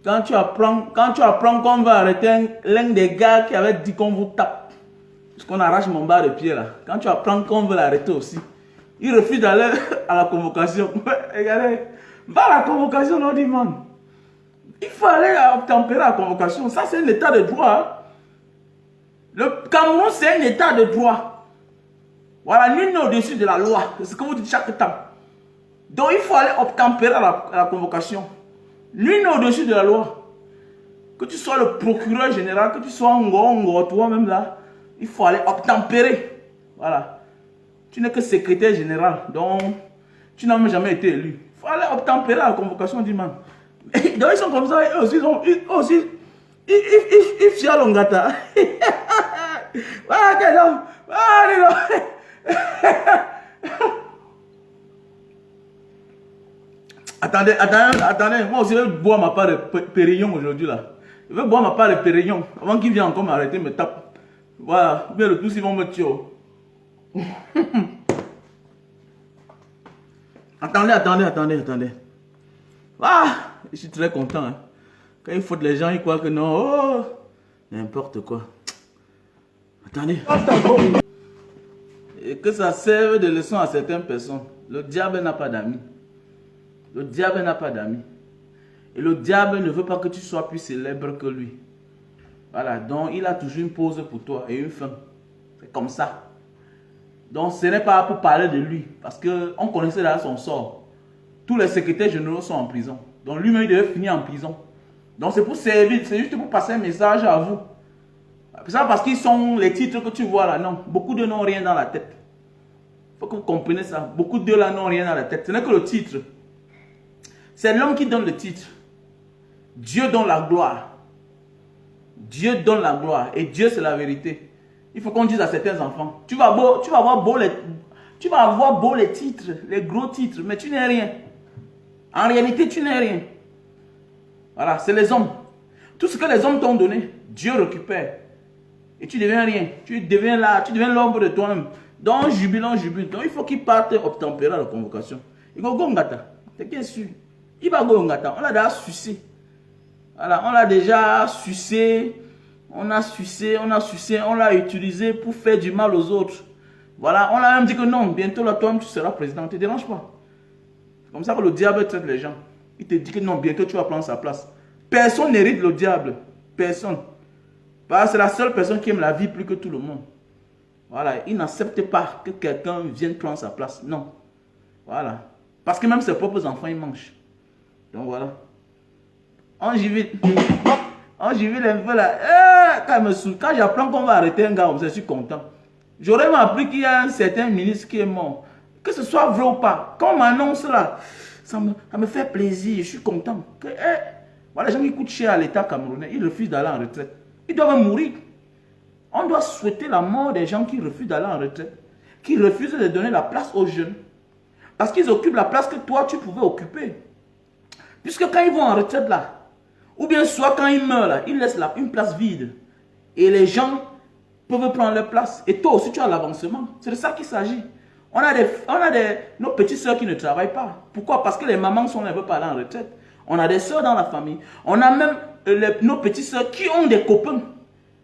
quand tu apprends qu'on va arrêter l'un des gars qui avait dit qu'on vous tape, parce qu'on arrache mon bas de pied là, quand tu apprends qu'on veut l'arrêter aussi, il refuse d'aller à la convocation. Regardez, va à la convocation, on dit man, il faut aller obtempérer à la convocation. Ça, c'est un état de droit. Hein. Le Cameroun, c'est un état de droit. Voilà, nul n'est au-dessus de la loi. C'est ce que vous dites chaque temps. Donc, il faut aller obtempérer à la convocation. Nul n'est au-dessus de la loi. Que tu sois le procureur général, que tu sois un toi-même là, il faut aller obtempérer. Voilà. Tu n'es que secrétaire général, donc tu n'as même jamais été élu. Il faut aller obtempérer à la convocation du man. Donc ils sont comme ça, eux aussi, ils fialent en gata. Voilà, quel homme. Attendez, moi aussi je vais boire ma part de Pérignon aujourd'hui là. Je vais boire ma part de Pérignon avant qu'il vienne encore m'arrêter, me tape. Voilà, bien le plus ils vont me tuer. Attendez. Ah, je suis très content. Hein. Quand il faut les gens, ils croient que non. Oh, n'importe quoi. Attendez. Et que ça serve de leçon à certaines personnes. Le diable n'a pas d'amis. Le diable n'a pas d'amis. Et le diable ne veut pas que tu sois plus célèbre que lui. Voilà, donc il a toujours une pause pour toi et une fin. C'est comme ça. Donc ce n'est pas pour parler de lui, parce qu'on connaissait là son sort. Tous les secrétaires généraux sont en prison. Donc lui-même, il devait finir en prison. Donc c'est pour servir, c'est juste pour passer un message à vous. C'est ça parce qu'ils sont les titres que tu vois là, non. Beaucoup d'eux n'ont rien dans la tête. Il faut que vous compreniez ça. Beaucoup d'eux là n'ont rien dans la tête. Ce n'est que le titre. C'est l'homme qui donne le titre. Dieu donne la gloire. Dieu donne la gloire. Et Dieu, c'est la vérité. Il faut qu'on dise à certains enfants, tu vas avoir beau les titres, les gros titres, mais tu n'es rien. En réalité, tu n'es rien. Voilà, c'est les hommes. Tout ce que les hommes t'ont donné, Dieu récupère. Et tu deviens rien. Tu deviens là, tu deviens l'ombre de toi-même. Donc, jubile. Donc, il faut qu'il parte obtempérer à la convocation. Il va go ngata. T'es bien sûr. Il va go ngata. On l'a déjà sucé. Voilà, on l'a déjà sucé. On l'a utilisé pour faire du mal aux autres. Voilà, on l'a même dit que non, bientôt là, toi-même, tu seras président. Ne te dérange pas. C'est comme ça que le diable traite les gens. Il te dit que non, bientôt tu vas prendre sa place. Personne n'hérite le diable. Personne. C'est la seule personne qui aime la vie plus que tout le monde. Voilà, il n'accepte pas que quelqu'un vienne prendre sa place. Non. Voilà. Parce que même ses propres enfants, ils mangent. Donc voilà. On j'y vais. Oh, j'ai vu les feux là. Quand j'apprends qu'on va arrêter un gars, je suis content. J'aurais même appris qu'il y a un certain ministre qui est mort. Que ce soit vrai ou pas. Quand on m'annonce là, ça me fait plaisir. Je suis content. Voilà, les gens qui coûtent cher à l'État camerounais, ils refusent d'aller en retraite. Ils doivent mourir. On doit souhaiter la mort des gens qui refusent d'aller en retraite. Qui refusent de donner la place aux jeunes. Parce qu'ils occupent la place que toi, tu pouvais occuper. Puisque quand ils vont en retraite là, ou bien soit quand ils meurent là, ils laissent là une place vide. Et les gens peuvent prendre leur place. Et toi aussi tu as l'avancement. C'est de ça qu'il s'agit. On a nos petites soeurs qui ne travaillent pas. Pourquoi? Parce que les mamans sont là, elles ne veulent pas aller en retraite. On a des soeurs dans la famille. On a même nos petites soeurs qui ont des copains.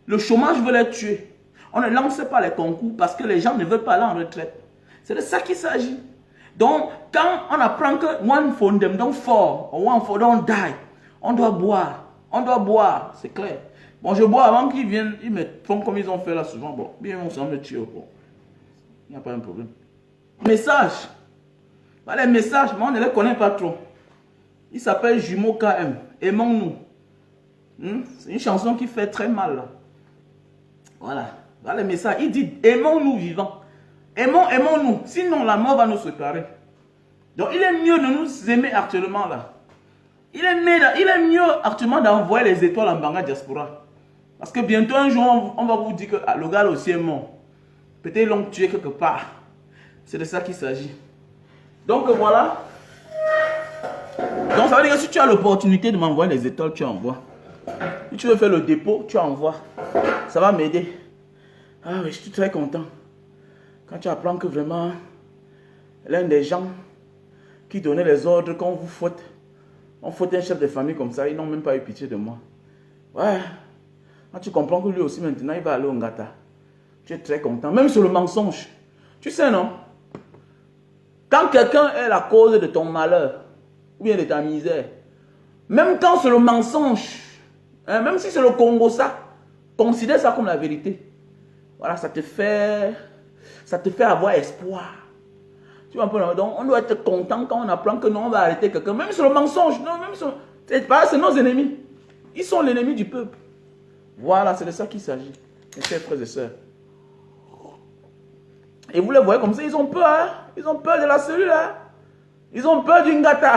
Le chômage veut les tuer. On ne lance pas les concours parce que les gens ne veulent pas aller en retraite. C'est de ça qu'il s'agit. Donc, quand on apprend que one for them don't fall, or one for don't die, on doit boire, c'est clair. Bon, je bois avant qu'ils viennent, ils me font comme ils ont fait là souvent. Bon, bien, on s'en met tuer. Bon, il n'y a pas de problème. Message. Voilà, les messages, mais on ne les connaît pas trop. Il s'appelle Jumeau KM. Aimons-nous. C'est une chanson qui fait très mal. Là. Voilà. Voilà le message. Il dit aimons-nous vivants. Aimons-nous. Sinon, la mort va nous séparer. Donc, il est mieux de nous aimer actuellement là. Il est mieux actuellement d'envoyer les étoiles en Banga Diaspora. Parce que bientôt un jour, on va vous dire que le gars aussi est mort. Peut-être ils l'ont tué quelque part. C'est de ça qu'il s'agit. Donc voilà. Donc ça veut dire que si tu as l'opportunité de m'envoyer les étoiles, tu envoies. Si tu veux faire le dépôt, tu envoies. Ça va m'aider. Ah oui, je suis très content. Quand tu apprends que vraiment, l'un des gens qui donnait les ordres qu'on vous faute, On faut un chef de famille comme ça, ils n'ont même pas eu pitié de moi. Ouais. Quand tu comprends que lui aussi maintenant, il va aller au Ngata. Tu es très content, même sur le mensonge. Tu sais, non? Quand quelqu'un est la cause de ton malheur, ou bien de ta misère, même quand c'est le mensonge, hein, même si c'est le Congo ça, considère ça comme la vérité. Voilà, ça te fait avoir espoir. Tu vois un peu, donc on doit être content quand on apprend que non, on va arrêter quelqu'un, même sur le mensonge, non, même sur... C'est nos ennemis. Ils sont l'ennemi du peuple. Voilà, c'est de ça qu'il s'agit, mes chers frères et sœurs. Et vous les voyez comme ça, ils ont peur, hein? Ils ont peur de la cellule, hein? Ils ont peur du Ngata.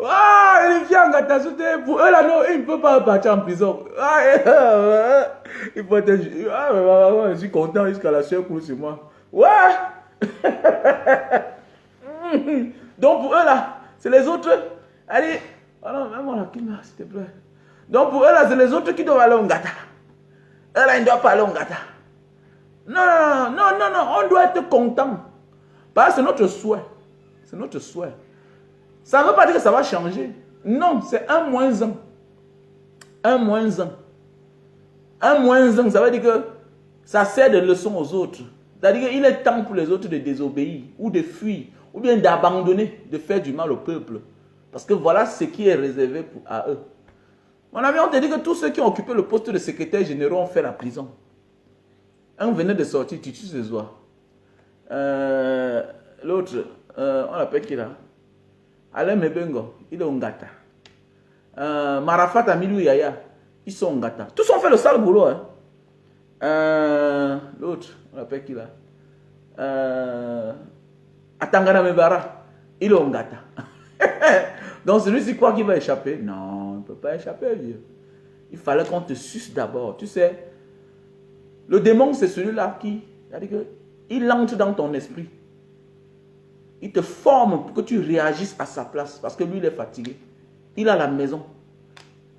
Ah, les filles Ngata, pour eux là, non, ils ne peuvent pas partir en prison. Il faut être... je suis content jusqu'à la sueur coule sur moi. Ouais. Donc pour eux là, c'est les autres. Allez, oh non, même la climat, s'il te plaît. Donc pour eux là, c'est les autres qui doivent aller au Ngata. Eux là, ils ne doivent pas aller au Ngata. Non, on doit être content. Parce que c'est notre souhait. C'est notre souhait. Ça ne veut pas dire que ça va changer. Non, c'est un moins un. Un moins un. Un moins un, ça veut dire que ça sert de leçon aux autres. C'est-à-dire qu'il est temps pour les autres de désobéir, ou de fuir, ou bien d'abandonner, de faire du mal au peuple. Parce que voilà ce qui est réservé à eux. Mon ami, on te dit que tous ceux qui ont occupé le poste de secrétaire général ont fait la prison. Un venait de sortir, Titus Zezoua. L'autre, on l'appelle qui là? Alain Mebengo, il est au Ngata. Marafat Amilou Yaya, ils sont au Ngata. Tous ont fait le sale boulot. Hein. L'autre, on l'appelle qui là? Atangana Mebara, il est au Ngata. Donc celui-ci croit qu'il va échapper. Non, il ne peut pas échapper, vieux. Il fallait qu'on te suce d'abord. Tu sais, le démon, c'est celui-là qui, c'est-à-dire que, il entre dans ton esprit. Il te forme pour que tu réagisses à sa place. Parce que lui, il est fatigué. Il a la maison.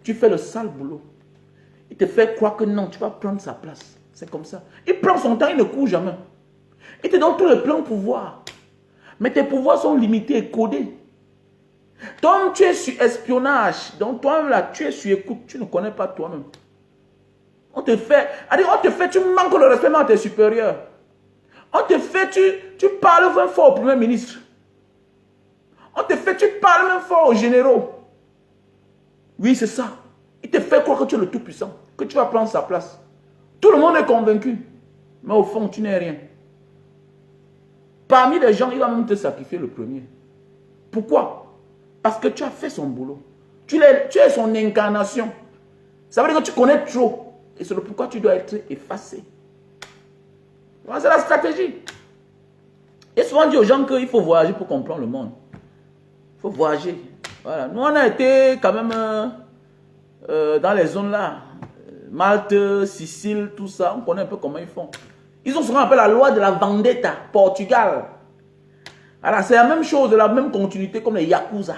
Tu fais le sale boulot. Il te fait croire que non, tu vas prendre sa place. C'est comme ça. Il prend son temps, il ne court jamais. Il te donne tous les pleins pouvoirs. Mais tes pouvoirs sont limités et codés. Toi-même, tu es sur espionnage. Donc, toi-même, là, tu es sur écoute. Tu ne connais pas toi-même. On te fait, tu manques le respect à tes supérieurs. On te fait, tu parles même fort au Premier ministre. On te fait, tu parles même fort aux généraux. Oui, c'est ça. Il te fait croire que tu es le tout-puissant, que tu vas prendre sa place. Tout le monde est convaincu. Mais au fond, tu n'es rien. Parmi les gens, il va même te sacrifier le premier. Pourquoi? Parce que tu as fait son boulot. Tu es son incarnation. Ça veut dire que tu connais trop. Et c'est pourquoi tu dois être effacé. Voilà, c'est la stratégie. Et souvent on dit aux gens qu'il faut voyager pour comprendre le monde. Il faut voyager. Voilà. Nous, on a été quand même dans les zones là. Malte, Sicile, tout ça. On connaît un peu comment ils font. Ils ont ce qu'on appelle la loi de la vendetta, Portugal. Alors, c'est la même chose, la même continuité comme les Yakuza.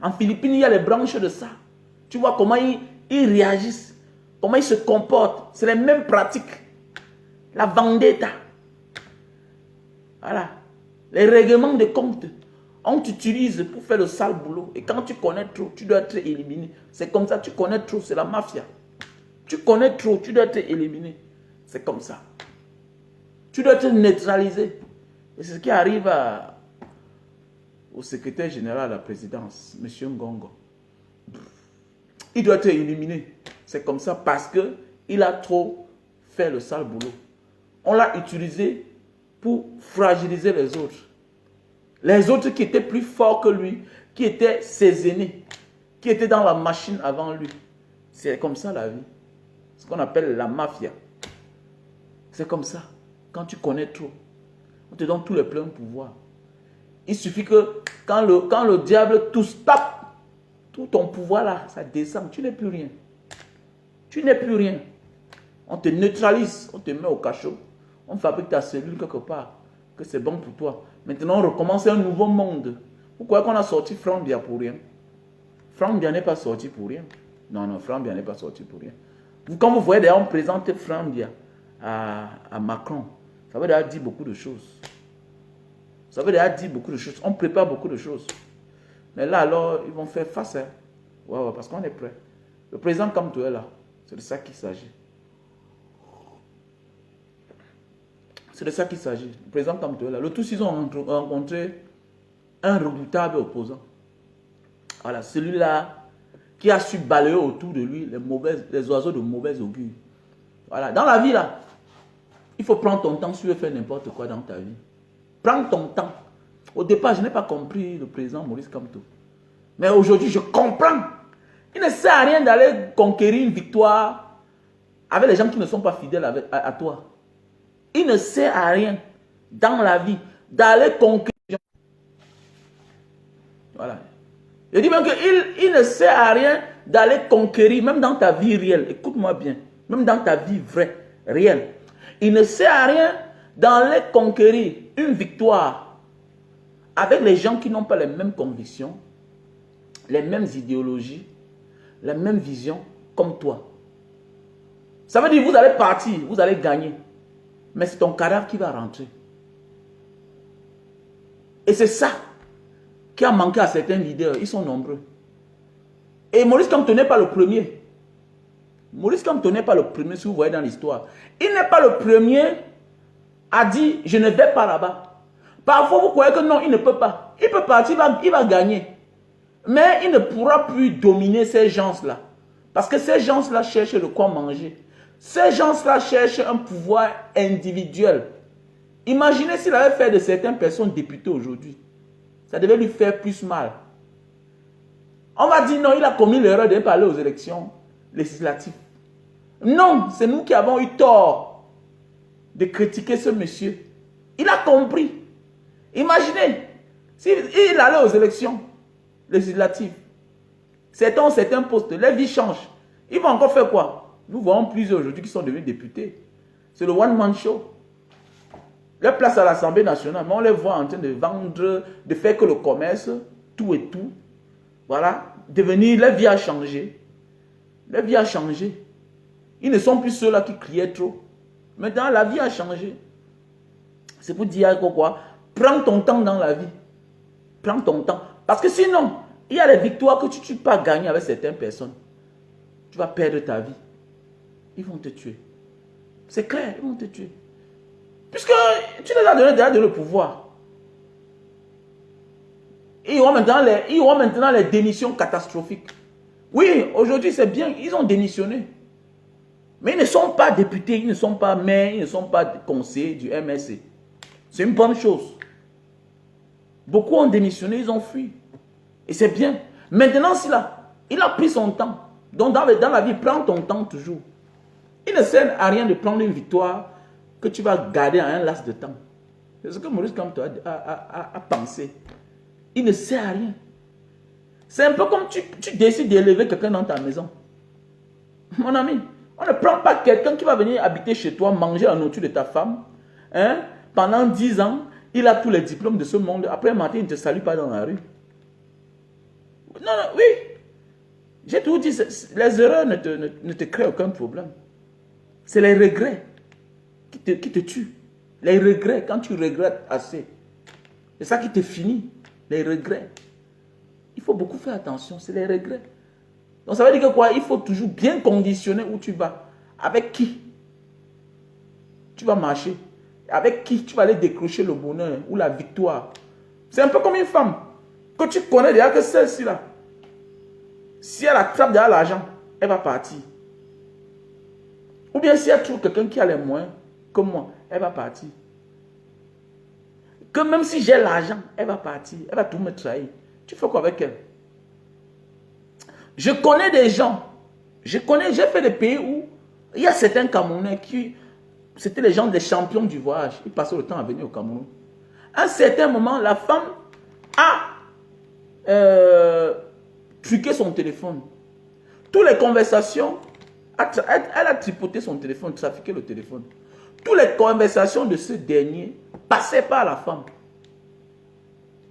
En Philippines, il y a les branches de ça. Tu vois comment ils réagissent, comment ils se comportent. C'est les mêmes pratiques. La vendetta. Voilà. Les règlements de compte. On t'utilise pour faire le sale boulot. Et quand tu connais trop, tu dois être éliminé. C'est comme ça, tu connais trop, c'est la mafia. Tu connais trop, tu dois être éliminé. C'est comme ça. Tu dois être neutralisé. Et c'est ce qui arrive au secrétaire général de la présidence, M. Ngongo. Il doit être éliminé. C'est comme ça parce qu'il a trop fait le sale boulot. On l'a utilisé pour fragiliser les autres. Les autres qui étaient plus forts que lui, qui étaient ses aînés, qui étaient dans la machine avant lui. C'est comme ça la vie. Ce qu'on appelle la mafia. C'est comme ça. Quand tu connais trop, on te donne tous les pleins pouvoirs. Il suffit que quand le diable tape, tout ton pouvoir là, ça descend. Tu n'es plus rien. Tu n'es plus rien. On te neutralise, on te met au cachot. On fabrique ta cellule quelque part, que c'est bon pour toi. Maintenant, on recommence un nouveau monde. Vous croyez qu'on a sorti Franck Bia pour rien? Franck Bia n'est pas sorti pour rien. Non, Franck Bia n'est pas sorti pour rien. Quand vous voyez d'ailleurs, on présente Franck Bia à Macron, ça veut d'ailleurs dire beaucoup de choses. Ça veut déjà dire beaucoup de choses. On prépare beaucoup de choses. Mais là, alors, ils vont faire face. Hein. Ouais, parce qu'on est prêt. Le président Kamto est là. C'est de ça qu'il s'agit. C'est de ça qu'il s'agit. Le président Kamto est là. Le tous, ils ont rencontré un redoutable opposant. Voilà, celui-là qui a su balayer autour de lui les oiseaux de mauvaise augure. Voilà, dans la vie, là, il faut prendre ton temps si tu veux faire n'importe quoi dans ta vie. Prends ton temps. Au départ, je n'ai pas compris le président Maurice Kamto. Mais aujourd'hui, je comprends. Il ne sert à rien d'aller conquérir une victoire avec les gens qui ne sont pas fidèles à toi. Il ne sert à rien dans la vie d'aller conquérir les gens. Voilà. Je dis même qu'il ne sert à rien d'aller conquérir, même dans ta vie réelle. Écoute-moi bien. Même dans ta vie vraie, réelle. Il ne sert à rien d'aller conquérir une victoire avec les gens qui n'ont pas les mêmes convictions, les mêmes idéologies, les mêmes visions comme toi. Ça veut dire que vous allez partir, vous allez gagner. Mais c'est ton cadavre qui va rentrer. Et c'est ça qui a manqué à certains leaders. Ils sont nombreux. Et Maurice Kamto n'est pas le premier. Maurice Kamto n'est pas le premier, si vous voyez dans l'histoire. Il n'est pas le premier à dire « je ne vais pas là-bas ». Parfois, vous croyez que non, il ne peut pas. Il peut partir, il va gagner. Mais il ne pourra plus dominer ces gens-là. Parce que ces gens-là cherchent de quoi manger. Ces gens-là cherchent un pouvoir individuel. Imaginez s'il avait fait de certaines personnes députées aujourd'hui. Ça devait lui faire plus mal. On va dire non, il a commis l'erreur de parler aux élections législatives. Non, c'est nous qui avons eu tort de critiquer ce monsieur. Il a compris. Imaginez, s'il allait aux élections législatives, certains postes, les vies changent. Ils vont encore faire quoi? Nous voyons plusieurs aujourd'hui qui sont devenus députés. C'est le one-man show. Leur place à l'Assemblée nationale, mais on les voit en train de vendre, de faire que le commerce, tout et tout. Voilà, devenir, leur vie a changé. Leur vie a changé. Ils ne sont plus ceux-là qui criaient trop. Maintenant, la vie a changé. C'est pour dire quoi? Prends ton temps dans la vie. Prends ton temps. Parce que sinon, il y a les victoires que tu ne peux pas gagner avec certaines personnes. Tu vas perdre ta vie. Ils vont te tuer. C'est clair, ils vont te tuer. Puisque tu les as donné déjà le pouvoir. Ils auront maintenant les démissions catastrophiques. Oui, aujourd'hui c'est bien, ils ont démissionné. Mais ils ne sont pas députés, ils ne sont pas maires, ils ne sont pas conseillers du MSC. C'est une bonne chose. Beaucoup ont démissionné, ils ont fui. Et c'est bien. Maintenant, il a pris son temps. Donc dans la vie, prends ton temps toujours. Il ne sert à rien de prendre une victoire que tu vas garder à un laps de temps. C'est ce que Maurice Kamto a pensé. Il ne sert à rien. C'est un peu comme tu décides d'élever quelqu'un dans ta maison. Mon ami, on ne prend pas quelqu'un qui va venir habiter chez toi, manger la nourriture de ta femme. Hein? Pendant 10 ans, il a tous les diplômes de ce monde. Après un matin, il ne te salue pas dans la rue. Non, oui. J'ai toujours dit, les erreurs ne te créent aucun problème. C'est les regrets qui te tuent. Les regrets, quand tu regrettes assez. C'est ça qui te finit. Les regrets. Il faut beaucoup faire attention, c'est les regrets. Donc ça veut dire que quoi? Il faut toujours bien conditionner où tu vas. Avec qui tu vas marcher. Avec qui tu vas aller décrocher le bonheur ou la victoire. C'est un peu comme une femme. Que tu connais déjà que celle-ci là. Si elle attrape déjà l'argent, elle va partir. Ou bien si elle trouve quelqu'un qui a les moyens, comme moi, elle va partir. Que même si j'ai l'argent, elle va partir. Elle va tout me trahir. Tu fais quoi avec elle? Je connais des gens. J'ai fait des pays où il y a certains Camerounais qui... C'était les gens des champions du voyage. Ils passaient le temps à venir au Cameroun. À un certain moment, la femme a truqué son téléphone. Toutes les conversations, elle a tripoté son téléphone, trafiqué le téléphone. Toutes les conversations de ce dernier passaient par la femme.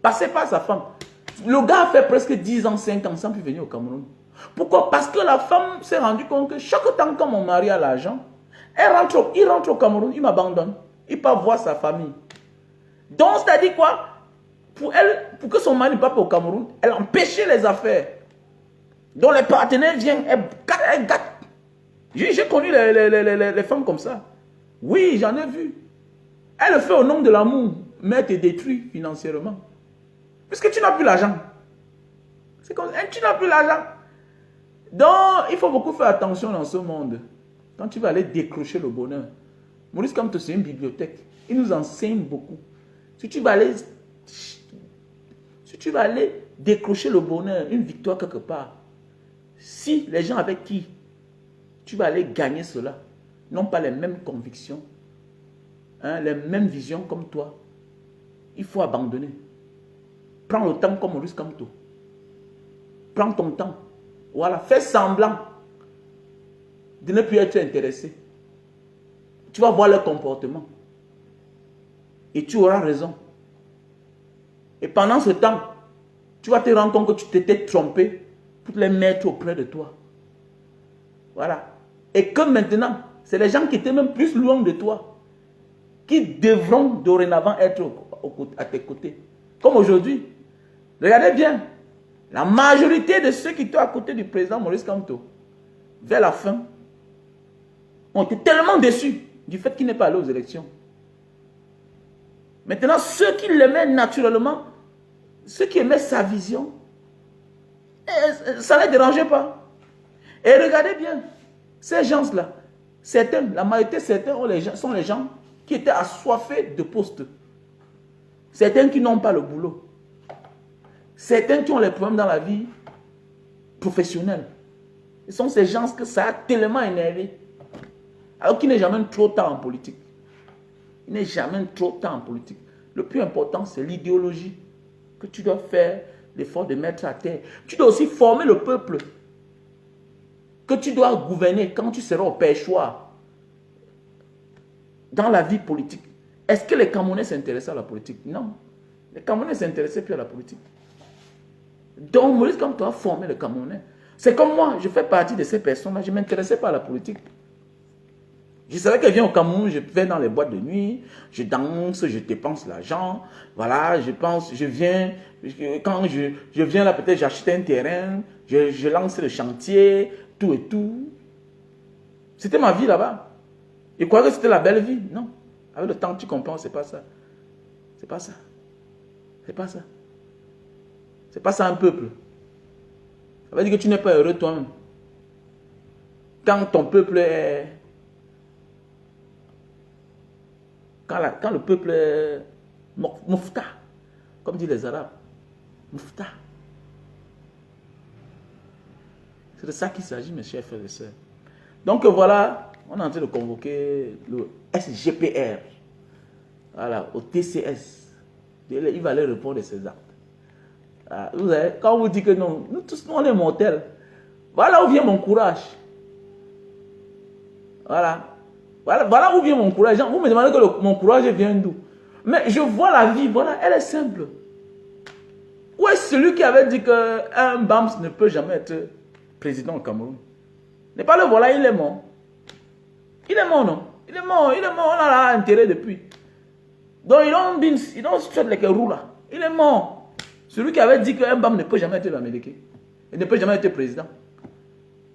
Passaient par sa femme. Le gars a fait presque 10 ans, 5 ans sans plus venir au Cameroun. Pourquoi? Parce que la femme s'est rendue compte que chaque temps que mon mari a l'argent, il rentre au Cameroun, il m'abandonne. Il part voir sa famille. Donc, c'est-à-dire quoi? Pour elle, pour que son mari ne parte pas au Cameroun, elle empêchait les affaires. Donc les partenaires viennent, elle gâte. J'ai connu les femmes comme ça. Oui, j'en ai vu. Elle le fait au nom de l'amour, mais elle te détruit financièrement. Puisque tu n'as plus l'argent. C'est comme ça, tu n'as plus l'argent. Donc, il faut beaucoup faire attention dans ce monde. Quand tu vas aller décrocher le bonheur. Maurice Kamto, c'est une bibliothèque. Il nous enseigne beaucoup. Si tu vas aller décrocher le bonheur, une victoire quelque part, si les gens avec qui tu vas aller gagner cela n'ont pas les mêmes convictions, hein, les mêmes visions comme toi, il faut abandonner. Prends le temps comme Maurice Kamto. Prends ton temps. Voilà, fais semblant de ne plus être intéressé. Tu vas voir leur comportement. Et tu auras raison. Et pendant ce temps, tu vas te rendre compte que tu t'étais trompé pour les mettre auprès de toi. Voilà. Et que maintenant, c'est les gens qui étaient même plus loin de toi qui devront dorénavant être à tes côtés. Comme aujourd'hui. Regardez bien. La majorité de ceux qui étaient à côté du président Maurice Kamto, vers la fin, ont été tellement déçus du fait qu'il n'est pas allé aux élections. Maintenant, ceux qui l'aimaient naturellement, ceux qui aimaient sa vision, ça ne les dérangeait pas. Et regardez bien, ces gens-là, certains, la majorité, certains sont les gens qui étaient assoiffés de postes. Certains qui n'ont pas le boulot. Certains qui ont les problèmes dans la vie professionnelle. Ce sont ces gens que ça a tellement énervé. Alors qu'il n'est jamais trop tard en politique. Il n'est jamais trop tard en politique. Le plus important, c'est l'idéologie que tu dois faire l'effort de mettre à terre. Tu dois aussi former le peuple que tu dois gouverner quand tu seras au perchoir dans la vie politique. Est-ce que les Camerounais s'intéressent à la politique? Non. Les Camerounais ne s'intéressaient plus à la politique. Donc, Maurice Kamto a formé le Camerounais. C'est comme moi, je fais partie de ces personnes-là. Je ne m'intéressais pas à la politique. Je savais qu'elle vient au Cameroun, je vais dans les boîtes de nuit, je danse, je dépense l'argent. Voilà, je viens, quand je viens là, peut-être j'achète un terrain, je lance le chantier, tout et tout. C'était ma vie là-bas. Je croyais que c'était la belle vie. Non. Avec le temps, tu comprends, c'est pas ça. C'est pas ça. C'est pas ça. C'est pas ça un peuple. Ça veut dire que tu n'es pas heureux toi-même. Quand ton peuple est... Quand le peuple est moufta, comme disent les Arabes, moufta. C'est de ça qu'il s'agit, mes chers frères et sœurs. Donc voilà, on est en train de convoquer le SGPR, voilà, au TCS. Il va aller répondre à ses actes. Vous savez, quand on vous dit que non, nous tous, on est mortels. Voilà où vient mon courage. Voilà où vient mon courage. Vous me demandez que mon courage vient d'où? Mais je vois la vie, voilà, elle est simple. Où est celui qui avait dit qu'un BAMS ne peut jamais être président au Cameroun? N'est pas le voilà, il est mort. Il est mort, non? Il est mort, on l'a enterré depuis. Donc ils ont fait les roues là. Il est mort. Celui qui avait dit qu'un BAM ne peut jamais être l'Américain. Il ne peut jamais être président.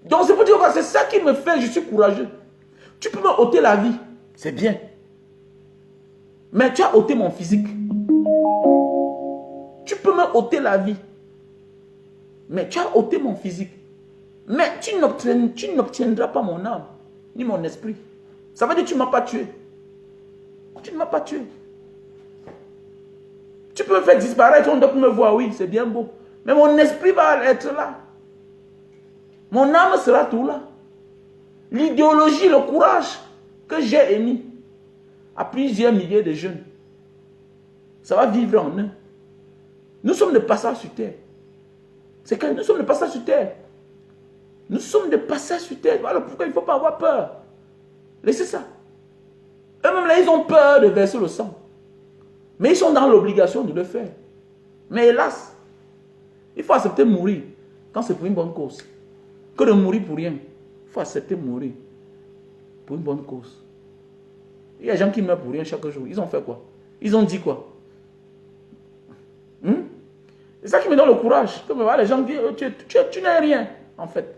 Donc c'est pour dire que c'est ça qui me fait, je suis courageux. Tu peux me ôter la vie, c'est bien. Mais tu as ôté mon physique. Tu peux me ôter la vie. Mais tu as ôté mon physique. Mais tu n'obtiendras pas mon âme, ni mon esprit. Ça veut dire que tu ne m'as pas tué. Tu ne m'as pas tué. Tu peux me faire disparaître, on doit me voir, oui, c'est bien beau. Mais mon esprit va être là. Mon âme sera tout là. L'idéologie, le courage que j'ai émis à plusieurs milliers de jeunes, ça va vivre en eux. Nous sommes de passage sur terre. C'est que nous sommes de passage sur terre. Nous sommes de passage sur terre. Voilà pourquoi il ne faut pas avoir peur. Laissez ça. Eux-mêmes là, ils ont peur de verser le sang. Mais ils sont dans l'obligation de le faire. Mais hélas, il faut accepter de mourir quand c'est pour une bonne cause. Que de mourir pour rien. Il faut accepter de mourir pour une bonne cause. Il y a des gens qui meurent pour rien chaque jour. Ils ont fait quoi? Ils ont dit quoi? C'est ça qui me donne le courage. Comme les gens disent, tu n'es rien, en fait.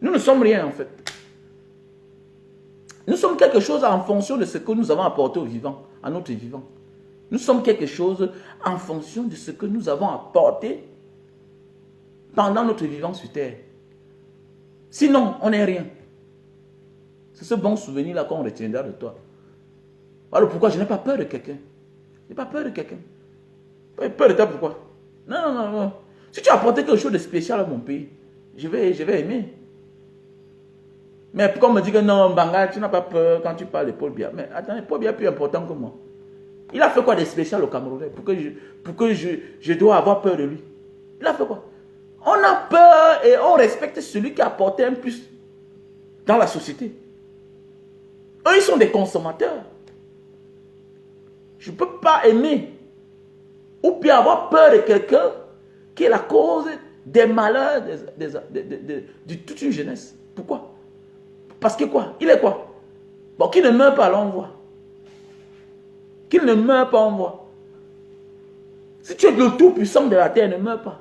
Nous ne sommes rien, en fait. Nous sommes quelque chose en fonction de ce que nous avons apporté au vivant, à notre vivant. Nous sommes quelque chose en fonction de ce que nous avons apporté pendant notre vivant sur terre. Sinon, on n'est rien. C'est ce bon souvenir-là qu'on retiendra de toi. Voilà pourquoi je n'ai pas peur de quelqu'un. Je n'ai pas peur de quelqu'un. Peur de toi, pourquoi? Non, non, non. Si tu as apporté quelque chose de spécial à mon pays, je vais aimer. Mais pourquoi on me dit que non, Banga, tu n'as pas peur quand tu parles de Paul Biya? Mais attends, Paul Biya est plus important que moi. Il a fait quoi de spécial au Camerounais pour que je dois avoir peur de lui? Il a fait quoi? On a peur et on respecte celui qui a apporté un plus dans la société. Eux, ils sont des consommateurs. Je ne peux pas aimer ou bien avoir peur de quelqu'un qui est la cause des malheurs de toute une jeunesse. Pourquoi? Parce que quoi? Il est quoi? Bon, qu'il ne meurt pas, là, on voit. Qu'il ne meurt pas, on voit. Si tu es le tout puissant de la terre, ne meurs pas.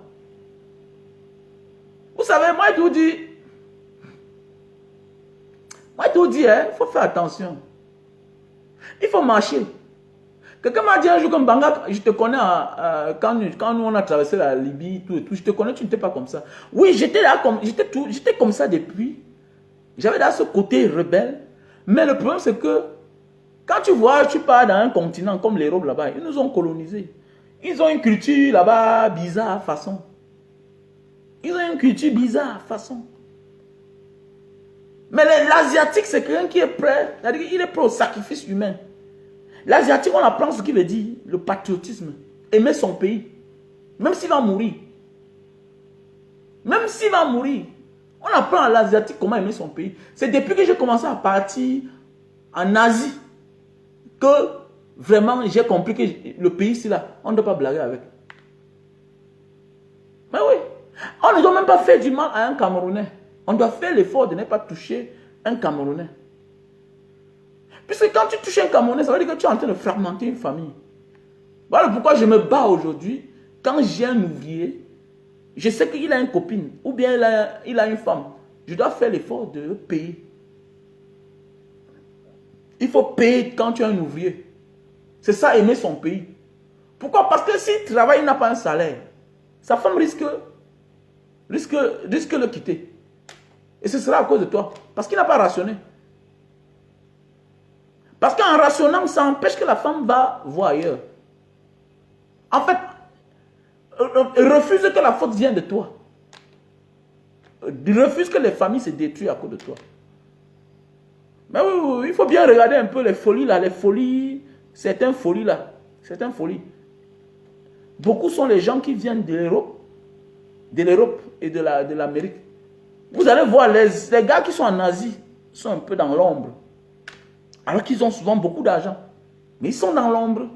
Vous savez, moi, je vous dis, il faut faire attention. Il faut marcher. Quelqu'un m'a dit un jour comme Banga, je te connais quand nous on a traversé la Libye, tout et tout, je te connais, tu n'étais pas comme ça. Oui, j'étais là comme, j'étais comme ça depuis. J'avais là ce côté rebelle. Mais le problème c'est que quand tu vois, tu pars dans un continent comme l'Europe là-bas, ils nous ont colonisés. Ils ont une culture là-bas bizarre façon. Ils ont une culture bizarre façon. Mais l'Asiatique, c'est quelqu'un qui est prêt, il est prêt au sacrifice humain. L'Asiatique, on apprend ce qu'il veut dire, le patriotisme, aimer son pays, même s'il va mourir. Même s'il va mourir, on apprend à l'Asiatique comment aimer son pays. C'est depuis que j'ai commencé à partir en Asie que vraiment j'ai compris que le pays, c'est là, on ne doit pas blaguer avec. Mais oui, on ne doit même pas faire du mal à un Camerounais. On doit faire l'effort de ne pas toucher un Camerounais. Puisque quand tu touches un Camerounais, ça veut dire que tu es en train de fragmenter une famille. Voilà pourquoi je me bats aujourd'hui. Quand j'ai un ouvrier, je sais qu'il a une copine ou bien il a une femme. Je dois faire l'effort de payer. Il faut payer quand tu es un ouvrier. C'est ça, aimer son pays. Pourquoi? Parce que s'il travaille, il n'a pas un salaire. Sa femme risque de le quitter. Et ce sera à cause de toi. Parce qu'il n'a pas rationné. Parce qu'en rationnant, ça empêche que la femme va voir ailleurs. En fait, refuse que la faute vienne de toi. Refuse que les familles se détruisent à cause de toi. Mais oui, il faut bien regarder un peu les folies là, certaines folies là, certaines folies. Beaucoup sont les gens qui viennent de l'Europe et de l'Amérique. Vous allez voir, les gars qui sont en Asie sont un peu dans l'ombre. Alors qu'ils ont souvent beaucoup d'argent. Mais ils sont dans l'ombre.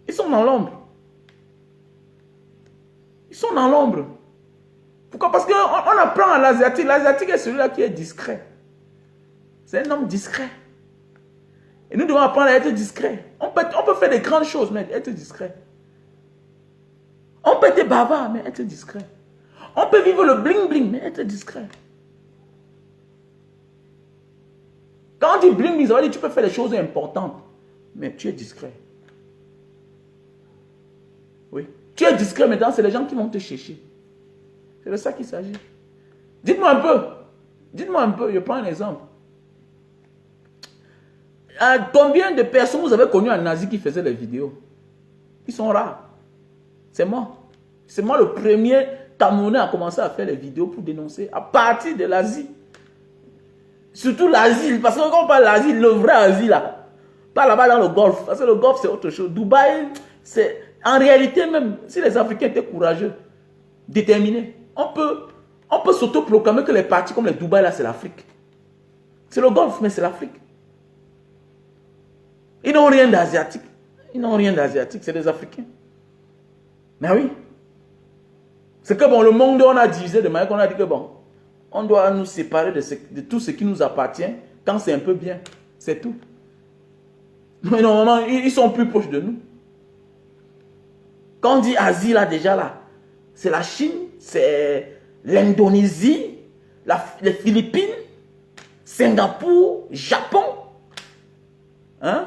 Ils sont dans l'ombre. Ils sont dans l'ombre. Pourquoi? Parce qu'on apprend à l'Asiatique. L'Asiatique est celui-là qui est discret. C'est un homme discret. Et nous devons apprendre à être discret. On peut faire des grandes choses, mais être discret. On peut être bavard, mais être discret. On peut vivre le bling-bling, mais être discret. Quand on dit bling-bling, ça veut dire que tu peux faire des choses importantes, mais tu es discret. Oui. Tu es discret maintenant, c'est les gens qui vont te chercher. C'est de ça qu'il s'agit. Dites-moi un peu. Dites-moi un peu, je prends un exemple. Combien de personnes vous avez connues en Asie qui faisaient des vidéos? Ils sont rares. C'est moi. C'est moi le premier Camerounais à commencer à faire des vidéos pour dénoncer à partir de l'Asie. Surtout l'Asie, parce que quand on parle de l'Asie, le vrai Asie là, pas là-bas dans le Golfe, parce que le Golfe c'est autre chose. Dubaï, c'est en réalité même, si les Africains étaient courageux, déterminés, on peut s'autoproclamer que les parties comme les Dubaï là, c'est l'Afrique. C'est le Golfe, mais c'est l'Afrique. Ils n'ont rien d'asiatique. Ils n'ont rien d'asiatique, c'est des Africains. Mais oui. C'est que bon, le monde, on a divisé de manière qu'on a dit que bon, on doit nous séparer de tout ce qui nous appartient quand c'est un peu bien. C'est tout. Mais normalement, ils sont plus proches de nous. Quand on dit Asie, là, déjà là, c'est la Chine, c'est l'Indonésie, les Philippines, Singapour, Japon, hein,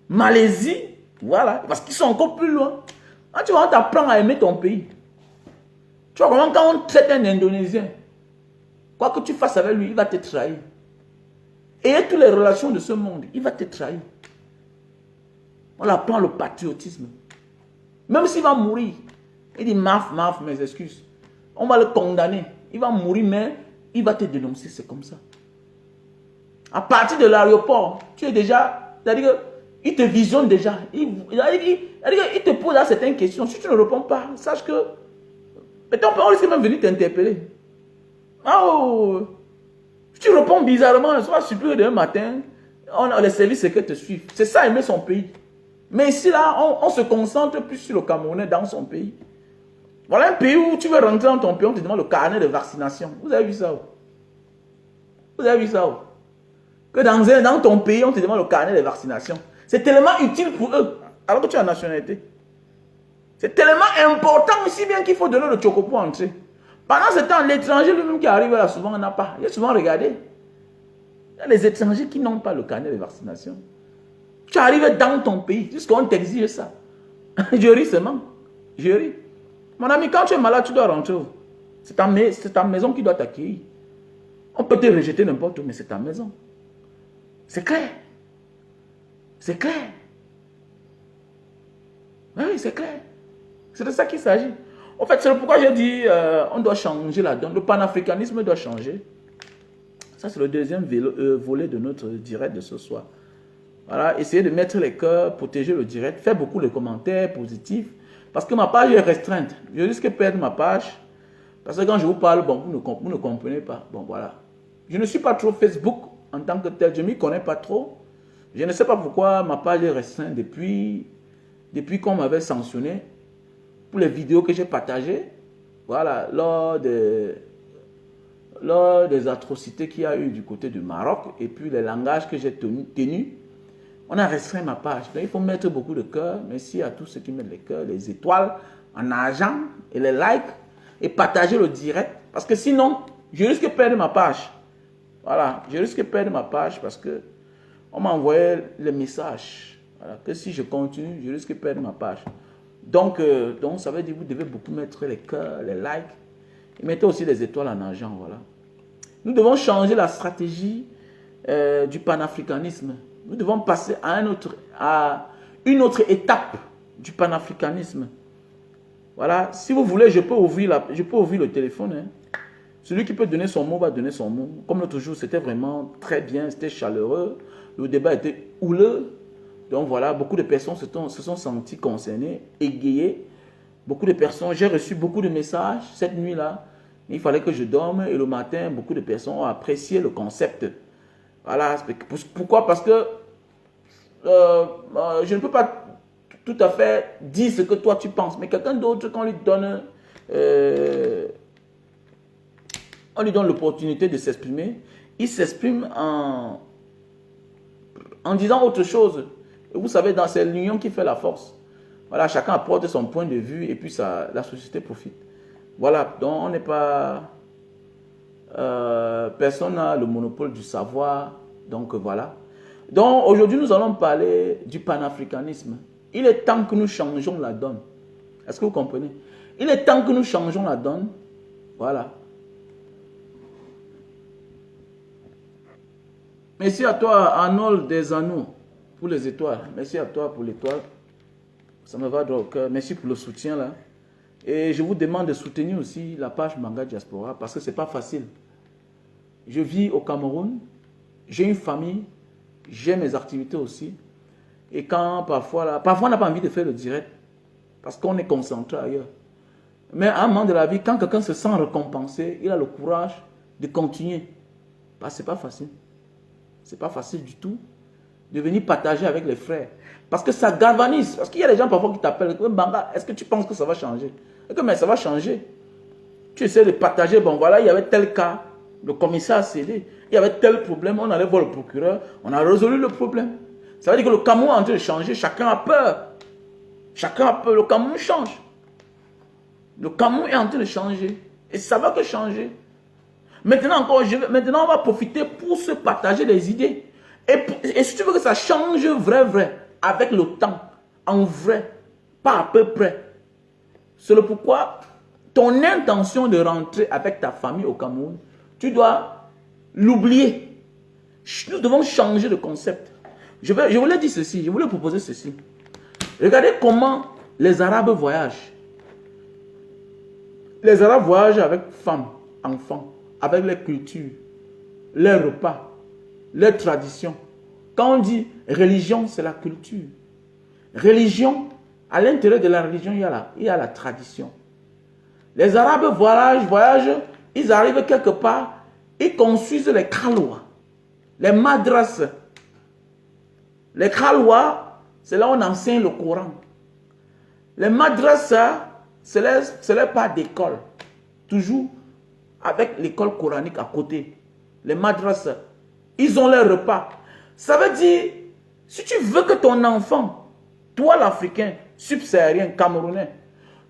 Malaisie, voilà, parce qu'ils sont encore plus loin. Quand tu vas t'apprendre à aimer ton pays, tu vois comment quand on traite un Indonésien, quoi que tu fasses avec lui, il va te trahir. Et toutes les relations de ce monde, il va te trahir. On apprend le patriotisme. Même s'il va mourir, il dit maf, mes excuses. On va le condamner. Il va mourir, mais il va te dénoncer, c'est comme ça. À partir de l'aéroport, tu es déjà, c'est-à-dire qu'il te visionne déjà. Il te pose à certaines questions. Si tu ne réponds pas, sache que on risque même venir t'interpeller. Oh, si tu réponds bizarrement, sois surpris demain matin, les services secrets te suivent. C'est ça, aimer son pays. Mais ici, là, on se concentre plus sur le Camerounais dans son pays. Voilà un pays où tu veux rentrer dans ton pays, on te demande le carnet de vaccination. Vous avez vu ça où? Vous avez vu ça où? Que dans ton pays, on te demande le carnet de vaccination. C'est tellement utile pour eux, alors que tu as la nationalité. C'est tellement important, aussi bien qu'il faut donner le choco pour entrer. Pendant ce temps, l'étranger lui-même qui arrive là, souvent, on n'a pas. Il est souvent regardé. Il y a les étrangers qui n'ont pas le carnet de vaccination. Tu arrives dans ton pays, jusqu'on t'exige ça. Je ris seulement. Je ris. Mon ami, quand tu es malade, tu dois rentrer. C'est ta maison qui doit t'accueillir. On peut te rejeter n'importe où, mais c'est ta maison. C'est clair. C'est clair. Oui, c'est clair. C'est de ça qu'il s'agit. En fait, c'est pourquoi j'ai dit on doit changer la donne. Le panafricanisme doit changer. Ça, c'est le deuxième volet de notre direct de ce soir. Voilà, essayez de mettre les cœurs, protéger le direct, faire beaucoup de commentaires positifs. Parce que ma page est restreinte. Je risque de perdre ma page. Parce que quand je vous parle, bon, vous ne comprenez pas. Bon, voilà. Je ne suis pas trop Facebook en tant que tel. Je ne m'y connais pas trop. Je ne sais pas pourquoi ma page est restreinte depuis qu'on m'avait sanctionné pour les vidéos que j'ai partagées. Voilà, lors des atrocités qu'il y a eu du côté du Maroc et puis les langages que j'ai tenus. On a restreint ma page. Donc, il faut mettre beaucoup de cœur. Merci à tous ceux qui mettent les cœurs, les étoiles en argent et les likes et partager le direct. Parce que sinon, je risque de perdre ma page. Voilà, je risque de perdre ma page parce que on m'a envoyé le message. Voilà, que si je continue, je risque de perdre ma page. Donc, ça veut dire que vous devez beaucoup mettre les cœurs, les likes et mettez aussi les étoiles en argent. Voilà. Nous devons changer la stratégie du panafricanisme. Nous devons passer à une autre étape du panafricanisme. Voilà. Si vous voulez, je peux ouvrir le téléphone. Hein. Celui qui peut donner son mot va donner son mot. Comme l'autre jour, c'était vraiment très bien, c'était chaleureux. Le débat était houleux. Donc voilà, beaucoup de personnes se sont senties concernées, égayées. Beaucoup de personnes, j'ai reçu beaucoup de messages cette nuit-là. Il fallait que je dorme et le matin, beaucoup de personnes ont apprécié le concept. Voilà. Pourquoi? Parce que je ne peux pas tout à fait dire ce que toi tu penses, mais quelqu'un d'autre, quand on lui donne l'opportunité de s'exprimer, il s'exprime en disant autre chose. Et vous savez, c'est l'union qui fait la force. Voilà, chacun apporte son point de vue et puis la société profite. Voilà, donc on n'est pas... personne n'a le monopole du savoir, donc voilà. Donc aujourd'hui, nous allons parler du panafricanisme. Il est temps que nous changeons la donne. Est-ce que vous comprenez? Il est temps que nous changeons la donne. Voilà. Merci à toi, Arnold Desanneaux, pour les étoiles. Merci à toi pour l'étoile. Ça me va droit au cœur. Merci pour le soutien là. Et je vous demande de soutenir aussi la page Manga Diaspora parce que ce n'est pas facile. Je vis au Cameroun. J'ai une famille. J'ai mes activités aussi. Et quand parfois on n'a pas envie de faire le direct parce qu'on est concentré ailleurs. Mais à un moment de la vie, quand quelqu'un se sent récompensé, il a le courage de continuer. Parce que ce n'est pas facile. Ce n'est pas facile du tout de venir partager avec les frères. Parce que ça galvanise. Parce qu'il y a des gens parfois qui t'appellent. Banga, est-ce que tu penses que ça va changer? Et que, mais ça va changer. Tu essaies de partager. Bon voilà, il y avait tel cas. Le commissaire a cédé. Il y avait tel problème. On allait voir le procureur. On a résolu le problème. Ça veut dire que le Cameroun est en train de changer. Chacun a peur. Chacun a peur. Le Cameroun change. Le Cameroun est en train de changer. Et ça va que changer. Maintenant encore, maintenant on va profiter pour se partager des idées. Et si tu veux que ça change vrai, avec le temps, en vrai, pas à peu près. C'est le pourquoi ton intention de rentrer avec ta famille au Cameroun, tu dois l'oublier. Nous devons changer de concept. Je voulais dire ceci, je voulais proposer ceci. Regardez comment les Arabes voyagent. Les Arabes voyagent avec femmes, enfants, avec les cultures, les repas, les traditions. Quand on dit religion, c'est la culture. Religion, à l'intérieur de la religion, il y a la tradition. Les Arabes voyagent, ils arrivent quelque part, ils construisent les khalwa, les madras. Les khalwa, c'est là où on enseigne le Coran. Les madrasas, c'est les pas d'école. Toujours avec l'école coranique à côté. Les madrasas, ils ont leurs repas. Ça veut dire, si tu veux que ton enfant, toi l'Africain, subsaharien, camerounais,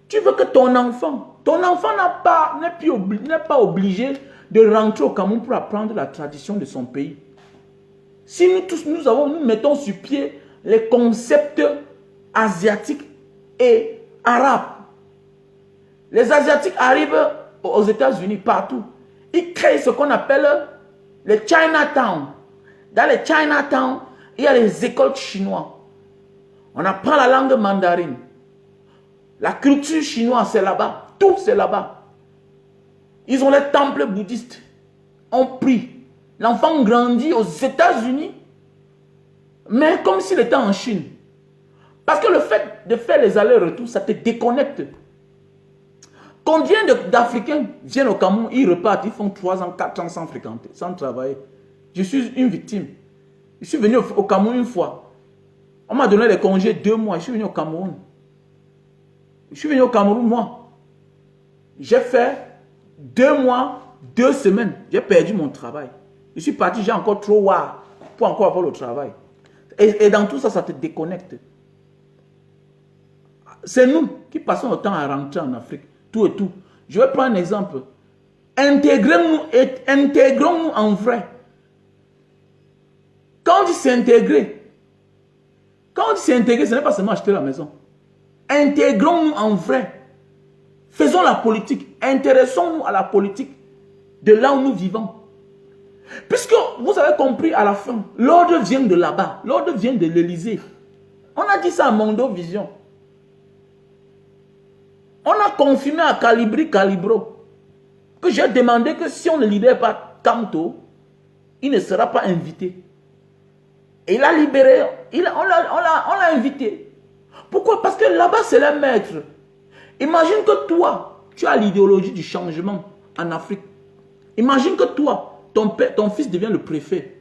tu veux que ton enfant n'est pas obligé de rentrer au Cameroun pour apprendre la tradition de son pays. Si nous tous, nous mettons sur pied les concepts asiatiques et arabes. Les Asiatiques arrivent aux États-Unis, partout. Ils créent ce qu'on appelle les Chinatown. Dans les Chinatown, il y a les écoles chinoises. On apprend la langue mandarine. La culture chinoise, c'est là-bas. Tout, c'est là-bas. Ils ont les temples bouddhistes. On prie. L'enfant grandit aux États-Unis, mais comme s'il était en Chine. Parce que le fait de faire les allers-retours, ça te déconnecte. Combien d'Africains viennent au Cameroun, ils repartent, ils font 3 ans, 4 ans sans fréquenter, sans travailler. Je suis une victime. Je suis venu au Cameroun une fois. On m'a donné les congés 2 mois. Je suis venu au Cameroun. Je suis venu au Cameroun, moi. J'ai fait 2 mois, 2 semaines. J'ai perdu mon travail. Je suis parti, j'ai encore trop war pour encore avoir le travail. Et dans tout ça, ça te déconnecte. C'est nous qui passons le temps à rentrer en Afrique. Tout et tout. Je vais prendre un exemple. Intégrons-nous en vrai. Quand on dit s'intégrer, ce n'est pas seulement acheter la maison. Intégrons-nous en vrai. Faisons la politique. Intéressons-nous à la politique de là où nous vivons. Puisque vous avez compris à la fin, l'ordre vient de là-bas. L'ordre vient de l'Élysée. On a dit ça à Mondo Vision. On a confirmé à Calibro que j'ai demandé que si on ne libère pas Kamto, il ne sera pas invité. Et il a libéré, on l'a invité. Pourquoi? Parce que là-bas, c'est le maître. Imagine que toi, tu as l'idéologie du changement en Afrique. Imagine que toi, ton fils devient le préfet.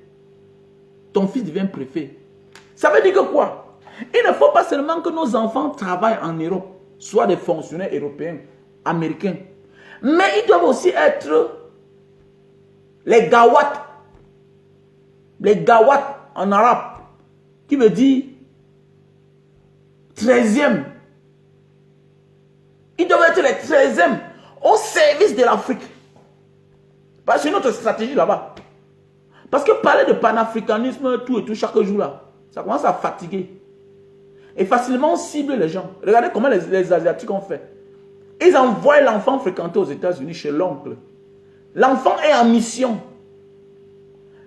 Ton fils devient préfet. Ça veut dire que quoi? Il ne faut pas seulement que nos enfants travaillent en Europe, soit des fonctionnaires européens, américains. Mais ils doivent aussi être les gawat. Les gawat en arabe, qui veut dire 13e. Ils doivent être les 13e au service de l'Afrique. C'est notre stratégie là-bas. Parce que parler de panafricanisme, tout et tout, chaque jour là, ça commence à fatiguer. Et facilement, on cible les gens. Regardez comment les Asiatiques ont fait. Ils envoient l'enfant fréquenter aux États-Unis chez l'oncle. L'enfant est en mission.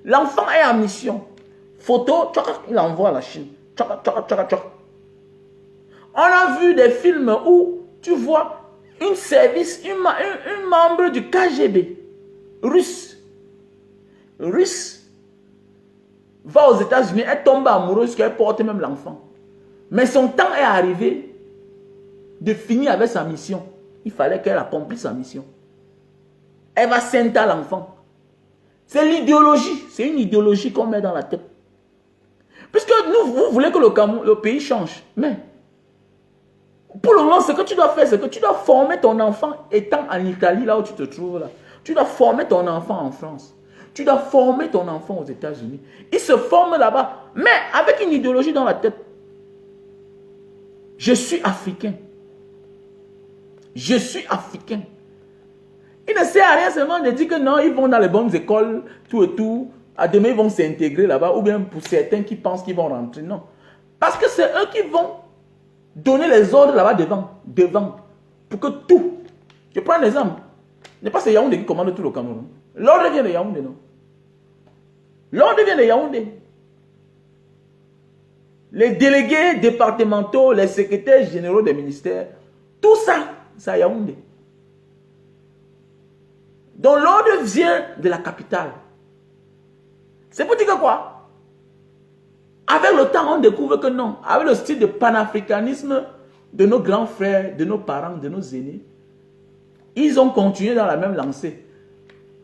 L'enfant est en mission. Photo, il envoie à la Chine. On a vu des films où tu vois une membre du KGB russe va aux États-Unis, elle tombe amoureuse qu'elle porte même l'enfant. Mais son temps est arrivé de finir avec sa mission. Il fallait qu'elle accomplisse sa mission. Elle va scenter l'enfant. C'est l'idéologie. C'est une idéologie qu'on met dans la tête. Puisque vous voulez que le pays change. Mais pour le moment, ce que tu dois faire, c'est que tu dois former ton enfant étant en Italie, là où tu te trouves là. Tu dois former ton enfant en France. Tu dois former ton enfant aux États-Unis. Il se forme là-bas, mais avec une idéologie dans la tête. Je suis africain. Je suis africain. Il ne sert à rien seulement de dire que non, ils vont dans les bonnes écoles, tout et tout. À demain, ils vont s'intégrer là-bas. Ou bien pour certains qui pensent qu'ils vont rentrer. Non. Parce que c'est eux qui vont donner les ordres là-bas devant. Pour que tout. Je prends un exemple. Ce n'est pas c'est Yaoundé qui commande tout le Cameroun. L'ordre vient de Yaoundé, non? L'ordre vient de Yaoundé. Les délégués départementaux, les secrétaires généraux des ministères, tout ça, c'est à Yaoundé. Donc l'ordre vient de la capitale. C'est pour dire que quoi? Avec le temps, on découvre que non. Avec le style de panafricanisme de nos grands frères, de nos parents, de nos aînés, ils ont continué dans la même lancée.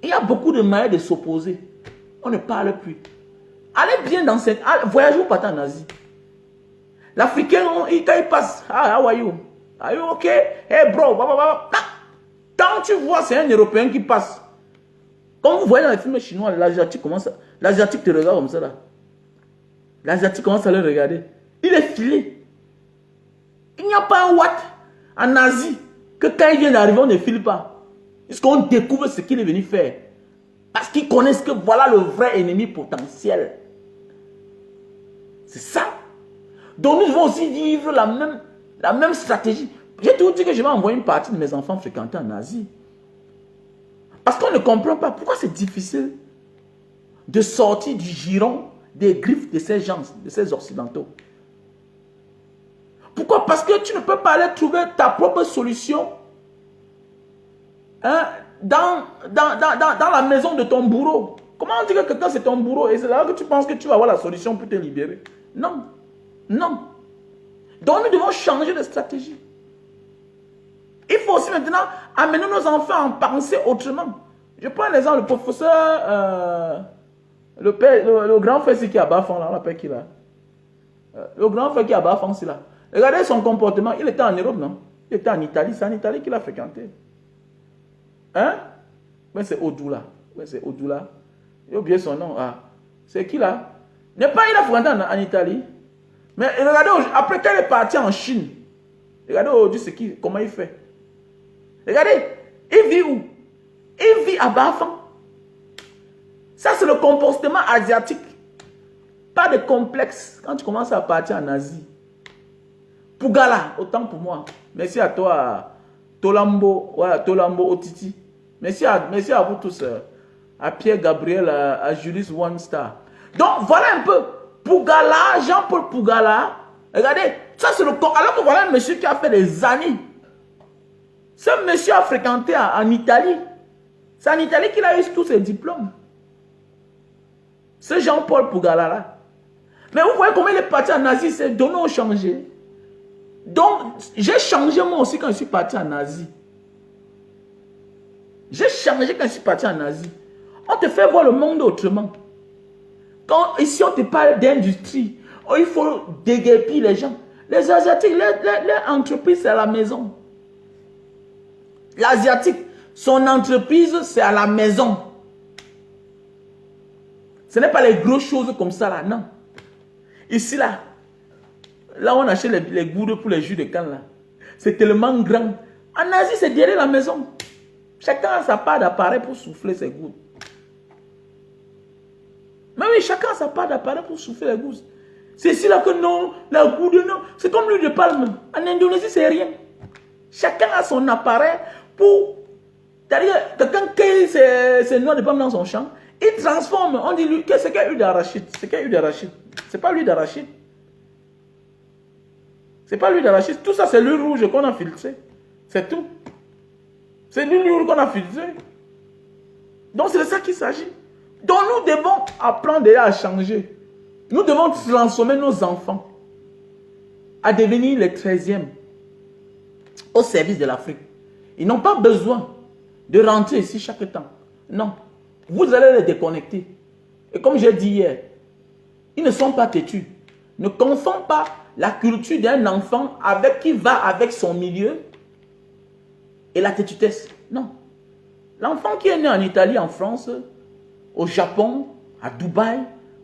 Il y a beaucoup de manières de s'opposer. On ne parle plus. Allez bien dans cette... Voyagez ou partez en Asie. L'Africain, quand il passe, ah, how are you? Are you okay? Hey bro, quand tu vois, c'est un Européen qui passe. Quand vous voyez dans les films chinois, l'Asiatique commence, l'Asiatique te regarde comme ça là. L'Asiatique commence à le regarder. Il est filé. Il n'y a pas un Watt en Asie que quand il vient d'arriver, on ne file pas. Parce qu'on découvre ce qu'il est venu faire. Parce qu'ils connaissent que voilà le vrai ennemi potentiel. C'est ça. Donc nous devons aussi vivre la même stratégie. J'ai toujours dit que je vais envoyer une partie de mes enfants fréquenter en Asie. Parce qu'on ne comprend pas pourquoi c'est difficile de sortir du giron des griffes de ces gens, de ces occidentaux. Pourquoi? Parce que tu ne peux pas aller trouver ta propre solution dans la maison de ton bourreau. Comment on dit que quelqu'un c'est ton bourreau et c'est là que tu penses que tu vas avoir la solution pour te libérer? Non. Non. Donc nous devons changer de stratégie. Il faut aussi maintenant amener nos enfants à penser autrement. Je prends l'exemple, le professeur, le grand frère qui est à Bafang, là, on l'appelle qui là? Le grand frère qui est à Bafang, c'est là. Regardez son comportement, il était en Europe, non? Il était en Italie, c'est en Italie qu'il a fréquenté. Hein? Mais c'est Odoula. Ouais, c'est Odoula. J'ai oublié son nom. Ah. C'est qui là? N'est pas il a fréquenté en Italie. Mais regardez, après qu'elle est partie en Chine, regardez aujourd'hui comment il fait. Regardez, il vit où? Il vit à Bafang. Ça, c'est le comportement asiatique. Pas de complexe quand tu commences à partir en Asie. Pougala, autant pour moi. Merci à toi, Tolambo, ouais, Tolambo Otiti. Merci à vous tous, à Pierre Gabriel, à Julius One Star. Donc, voilà un peu. Pougala, Jean-Paul Pougala. Regardez, ça c'est le... Alors que voilà un monsieur qui a fait des années. Ce monsieur a fréquenté en Italie. C'est en Italie qu'il a eu tous ses diplômes. Ce Jean-Paul Pougala là. Mais vous voyez comment il est parti en Asie, ses données ont changé. Donc, j'ai changé moi aussi quand je suis parti en Asie. J'ai changé quand je suis parti en Asie. On te fait voir le monde autrement. Quand ici on te parle d'industrie, il faut déguerpir les gens. Les Asiatiques, leur entreprise c'est à la maison. L'Asiatique, son entreprise c'est à la maison. Ce n'est pas les grosses choses comme ça là, non. Ici là, on achète les gourdes pour les jus de canne là. C'est tellement grand. En Asie c'est derrière la maison. Chacun a sa part d'appareil pour souffler ses gourdes. Mais oui, chacun a sa part d'appareil pour souffler les gourdes. C'est ici là que non, la gourde non. C'est comme l'huile de palme. En Indonésie, c'est rien. Chacun a son appareil pour... C'est-à-dire, quelqu'un cueille ses noix de palme dans son champ, il transforme. On dit, lui, c'est quelle huile d'arachide? C'est quelle huile d'arachide? C'est pas l'huile d'arachide. C'est pas l'huile d'arachide. Tout ça, c'est l'huile rouge qu'on a filtrée. C'est tout. C'est l'huile rouge qu'on a filtrée. Donc, c'est de ça qu'il s'agit. Donc nous devons apprendre à changer. Nous devons transformer nos enfants à devenir les 13e au service de l'Afrique. Ils n'ont pas besoin de rentrer ici chaque temps. Non. Vous allez les déconnecter. Et comme j'ai dit hier, ils ne sont pas têtus. Ne confond pas la culture d'un enfant qui va avec son milieu et la têtutesse. Non. L'enfant qui est né en Italie, en France, au Japon, à Dubaï,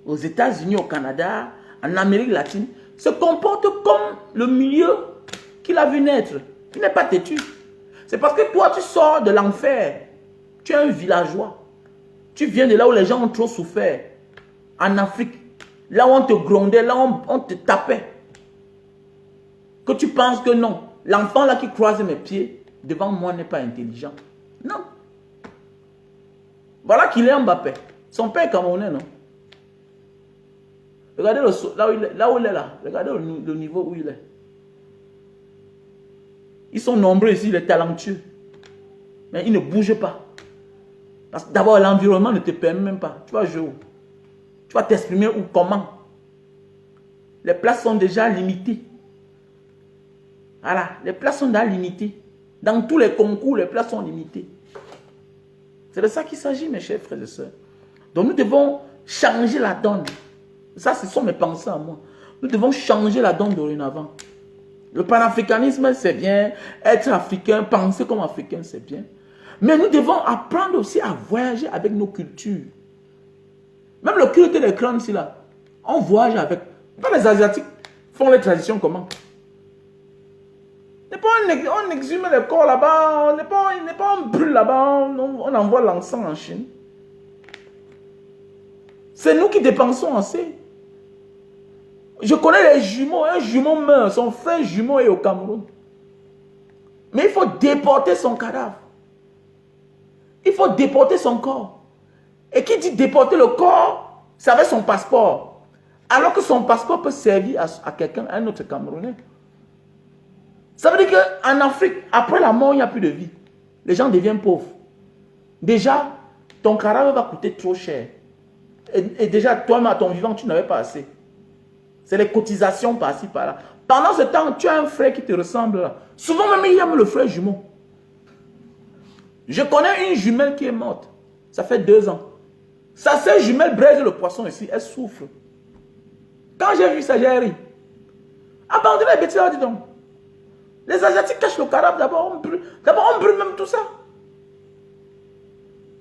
aux États-Unis, au Canada, en Amérique latine, se comporte comme le milieu qu'il a vu naître. Il n'est pas têtu. C'est parce que toi, tu sors de l'enfer. Tu es un villageois. Tu viens de là où les gens ont trop souffert. En Afrique. Là où on te grondait, là où on te tapait. Que tu penses que non. L'enfant là qui croise mes pieds, devant moi n'est pas intelligent. Non. Voilà qu'il est Mbappé. Son père est camerounais, non? Regardez là où il est là. Regardez le niveau où il est. Ils sont nombreux ici, il est talentueux. Mais il ne bouge pas. Parce que d'abord, l'environnement ne te permet même pas. Tu vas jouer où? Tu vas t'exprimer où? Comment? Les places sont déjà limitées. Voilà, les places sont déjà limitées. Dans tous les concours, les places sont limitées. C'est de ça qu'il s'agit, mes chers frères et sœurs. Donc nous devons changer la donne. Ça, ce sont mes pensées à moi. Nous devons changer la donne dorénavant. Le panafricanisme, c'est bien. Être africain, penser comme africain, c'est bien. Mais nous devons apprendre aussi à voyager avec nos cultures. Même le culte des crânes, ici, là. On voyage avec. Pas les Asiatiques font les traditions comment? On exhume les corps là-bas, on brûle là-bas, on envoie l'encens en Chine. C'est nous qui dépensons assez. Je connais les jumeaux, un jumeau meurt, son frère jumeau est au Cameroun. Mais il faut déporter son cadavre. Il faut déporter son corps. Et qui dit déporter le corps, c'est avec son passeport. Alors que son passeport peut servir à quelqu'un, à un autre Camerounais. Ça veut dire qu'en Afrique, après la mort, il n'y a plus de vie. Les gens deviennent pauvres. Déjà, ton cadavre va coûter trop cher. Et déjà, toi-même, à ton vivant, tu n'avais pas assez. C'est les cotisations par-ci, par-là. Pendant ce temps, tu as un frère qui te ressemble là. Souvent même, il y a le frère jumeau. Je connais une jumelle qui est morte. Ça fait 2 ans. Sa sœur jumelle braise le poisson ici. Elle souffre. Quand j'ai vu ça, j'ai ri. Abandonnez les bêtises, dis donc. Les Asiatiques cachent le cadavre, d'abord on brûle. D'abord on brûle même tout ça.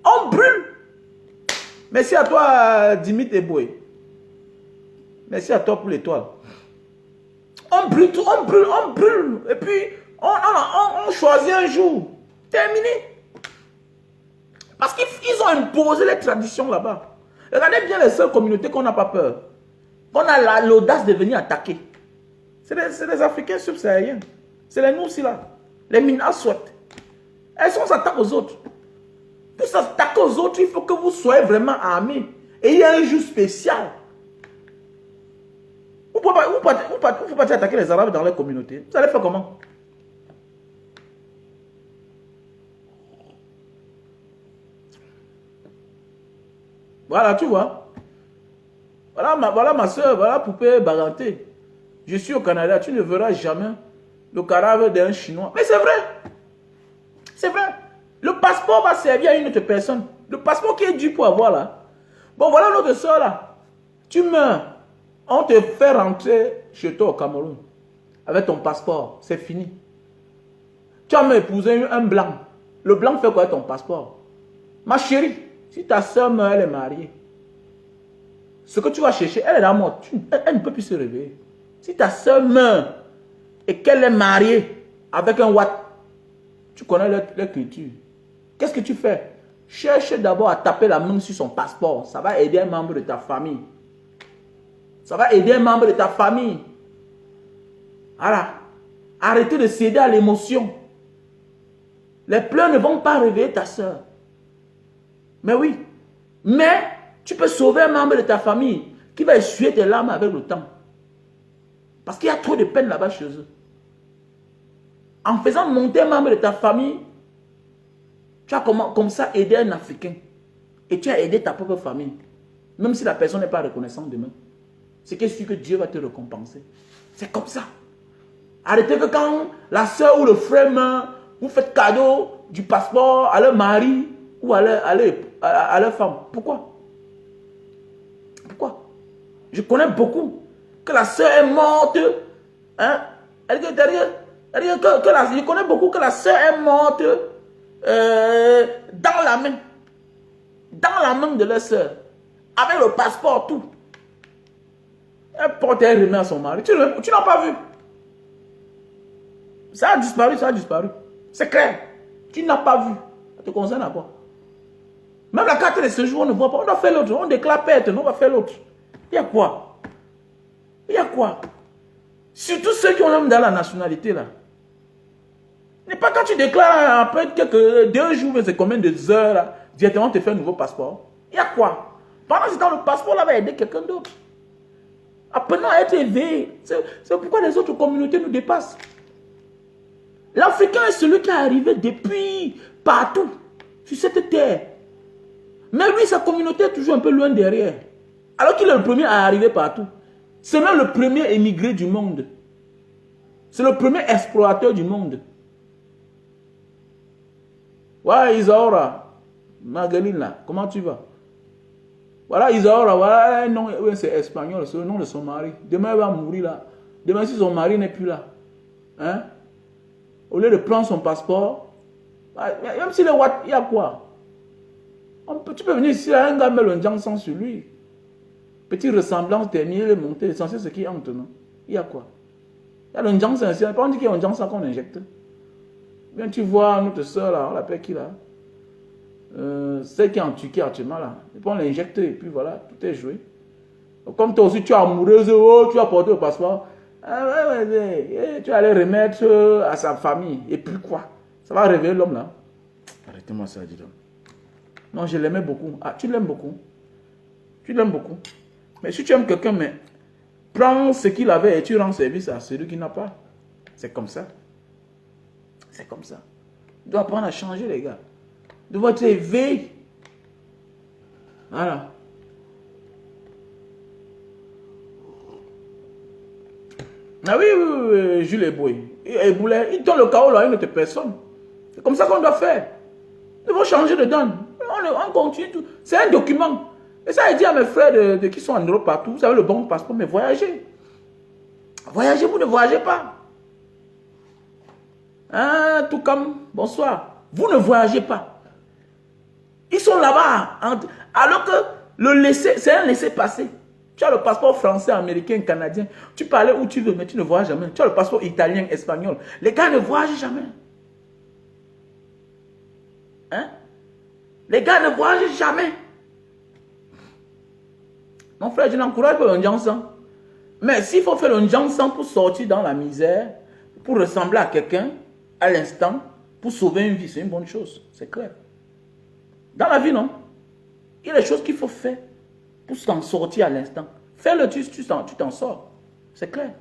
On brûle. Merci à toi, Dimitri Eboué. Merci à toi pour l'étoile. On brûle tout, on brûle, on brûle. Et puis, on choisit un jour. Terminé. Parce qu'ils ont imposé les traditions là-bas. Regardez bien les seules communautés qu'on n'a pas peur. On a l'audace de venir attaquer. C'est les Africains subsahariens. C'est les nous aussi là. Les Minas souhaitent. Elles sont s'attaquent aux autres. Pour s'attaquer aux autres, il faut que vous soyez vraiment armés. Et il y a un jour spécial. Vous ne pouvez pas attaquer les Arabes dans leur communauté. Vous allez faire comment? Voilà, tu vois. Voilà ma soeur, voilà poupée Baganté. Je suis au Canada, tu ne verras jamais le cadavre d'un Chinois. Mais c'est vrai. C'est vrai. Le passeport va servir à une autre personne. Le passeport qui est dû pour avoir là. Bon, voilà notre soeur là. Tu meurs. On te fait rentrer chez toi au Cameroun. Avec ton passeport. C'est fini. Tu as même épousé un blanc. Le blanc fait quoi avec ton passeport? Ma chérie, si ta soeur meurt, elle est mariée. Ce que tu vas chercher, elle est là morte. Elle ne peut plus se réveiller. Si ta soeur meurt et qu'elle est mariée avec un Watt, tu connais leur culture. Qu'est-ce que tu fais? Cherche d'abord à taper la main sur son passeport. Ça va aider un membre de ta famille. Ça va aider un membre de ta famille. Voilà. Arrêtez de céder à l'émotion. Les pleurs ne vont pas réveiller ta soeur. Mais oui. Mais tu peux sauver un membre de ta famille qui va essuyer tes larmes avec le temps. Parce qu'il y a trop de peine là-bas chez eux. En faisant monter un membre de ta famille, tu as comme ça aidé un Africain. Et tu as aidé ta propre famille. Même si la personne n'est pas reconnaissante demain. C'est que Dieu va te récompenser. C'est comme ça. Arrêtez que quand la soeur ou le frère meurt, vous faites cadeau du passeport à leur mari ou à leur femme. Pourquoi? Pourquoi? Je connais beaucoup que la soeur est morte. Hein? Je connais beaucoup que la soeur est morte dans la main. Dans la main de leur soeur. Avec le passeport, tout. Elle porte un remet à son mari. Tu n'as pas vu. Ça a disparu, ça a disparu. C'est clair. Tu n'as pas vu. Ça te concerne à quoi? Même la carte de séjour, on ne voit pas. On doit faire l'autre. On déclare perte, on va faire l'autre. Il y a quoi? Il y a quoi? Surtout ceux qui ont l'homme dans la nationalité, là. N'est pas quand tu déclares après quelques 2 jours, c'est combien de heures, là, directement on te fait un nouveau passeport. Il y a quoi? Pendant ce temps, le passeport là va aider quelqu'un d'autre. Apprenons à être éveillés. C'est pourquoi les autres communautés nous dépassent. L'Africain est celui qui est arrivé depuis partout, sur cette terre. Mais lui, sa communauté est toujours un peu loin derrière. Alors qu'il est le premier à arriver partout. C'est même le premier émigré du monde. C'est le premier explorateur du monde. Voilà Isaora, Magali là, comment tu vas? Voilà Isaora, voilà, non, c'est espagnol, c'est le nom de son mari. Demain, elle va mourir là. Demain, si son mari n'est plus là, hein? Au lieu de prendre son passeport, même s'il est what, il y a quoi? Tu peux venir ici, un gars met le Jansan sur lui. Petite ressemblance terminée, il est monté, l'essentiel c'est qu'il entre, non? Il y a quoi? Il y a le Jansan ici, on dit qu'il y a un Jansan qu'on injecte. Bien, tu vois notre soeur là, on l'appelle qui là? Celle qui est en Turquie actuellement là. Et puis on l'injecte et puis voilà, tout est joué. Comme toi aussi tu es amoureuse, oh, tu as porté le passeport. Tu vas aller remettre à sa famille. Et puis quoi? Ça va réveiller l'homme là. Arrêtez-moi ça, dis donc. Non, je l'aimais beaucoup. Ah, tu l'aimes beaucoup. Tu l'aimes beaucoup. Mais si tu aimes quelqu'un, mais prends ce qu'il avait et tu rends service à celui qui n'a pas. C'est comme ça. C'est comme ça. Tu dois apprendre à changer, les gars. Tu dois être éveillé. Voilà. Ah oui, Jules Eboué. Il donne le chaos à une autre personne. C'est comme ça qu'on doit faire. Ils vont changer de donne. On continue tout. C'est un document. Et ça, il dit à mes frères qui sont en Europe partout, vous avez le bon passeport, mais voyagez. Voyagez, vous ne voyagez pas. Hein, tout comme, bonsoir. Vous ne voyagez pas. Ils sont là-bas. Alors que c'est un laissez-passer. Tu as le passeport français, américain, canadien. Tu peux aller où tu veux, mais tu ne voyages jamais. Tu as le passeport italien, espagnol. Les gars ne voyagent jamais. Hein? Les gars ne voyagent jamais. Mon frère, je n'encourage pas le Jansan. Mais s'il faut faire le Jansan pour sortir dans la misère, pour ressembler à quelqu'un, à l'instant, pour sauver une vie, c'est une bonne chose. C'est clair. Dans la vie, non? Il y a des choses qu'il faut faire pour s'en sortir à l'instant. Fais-le, tu t'en sors. C'est clair.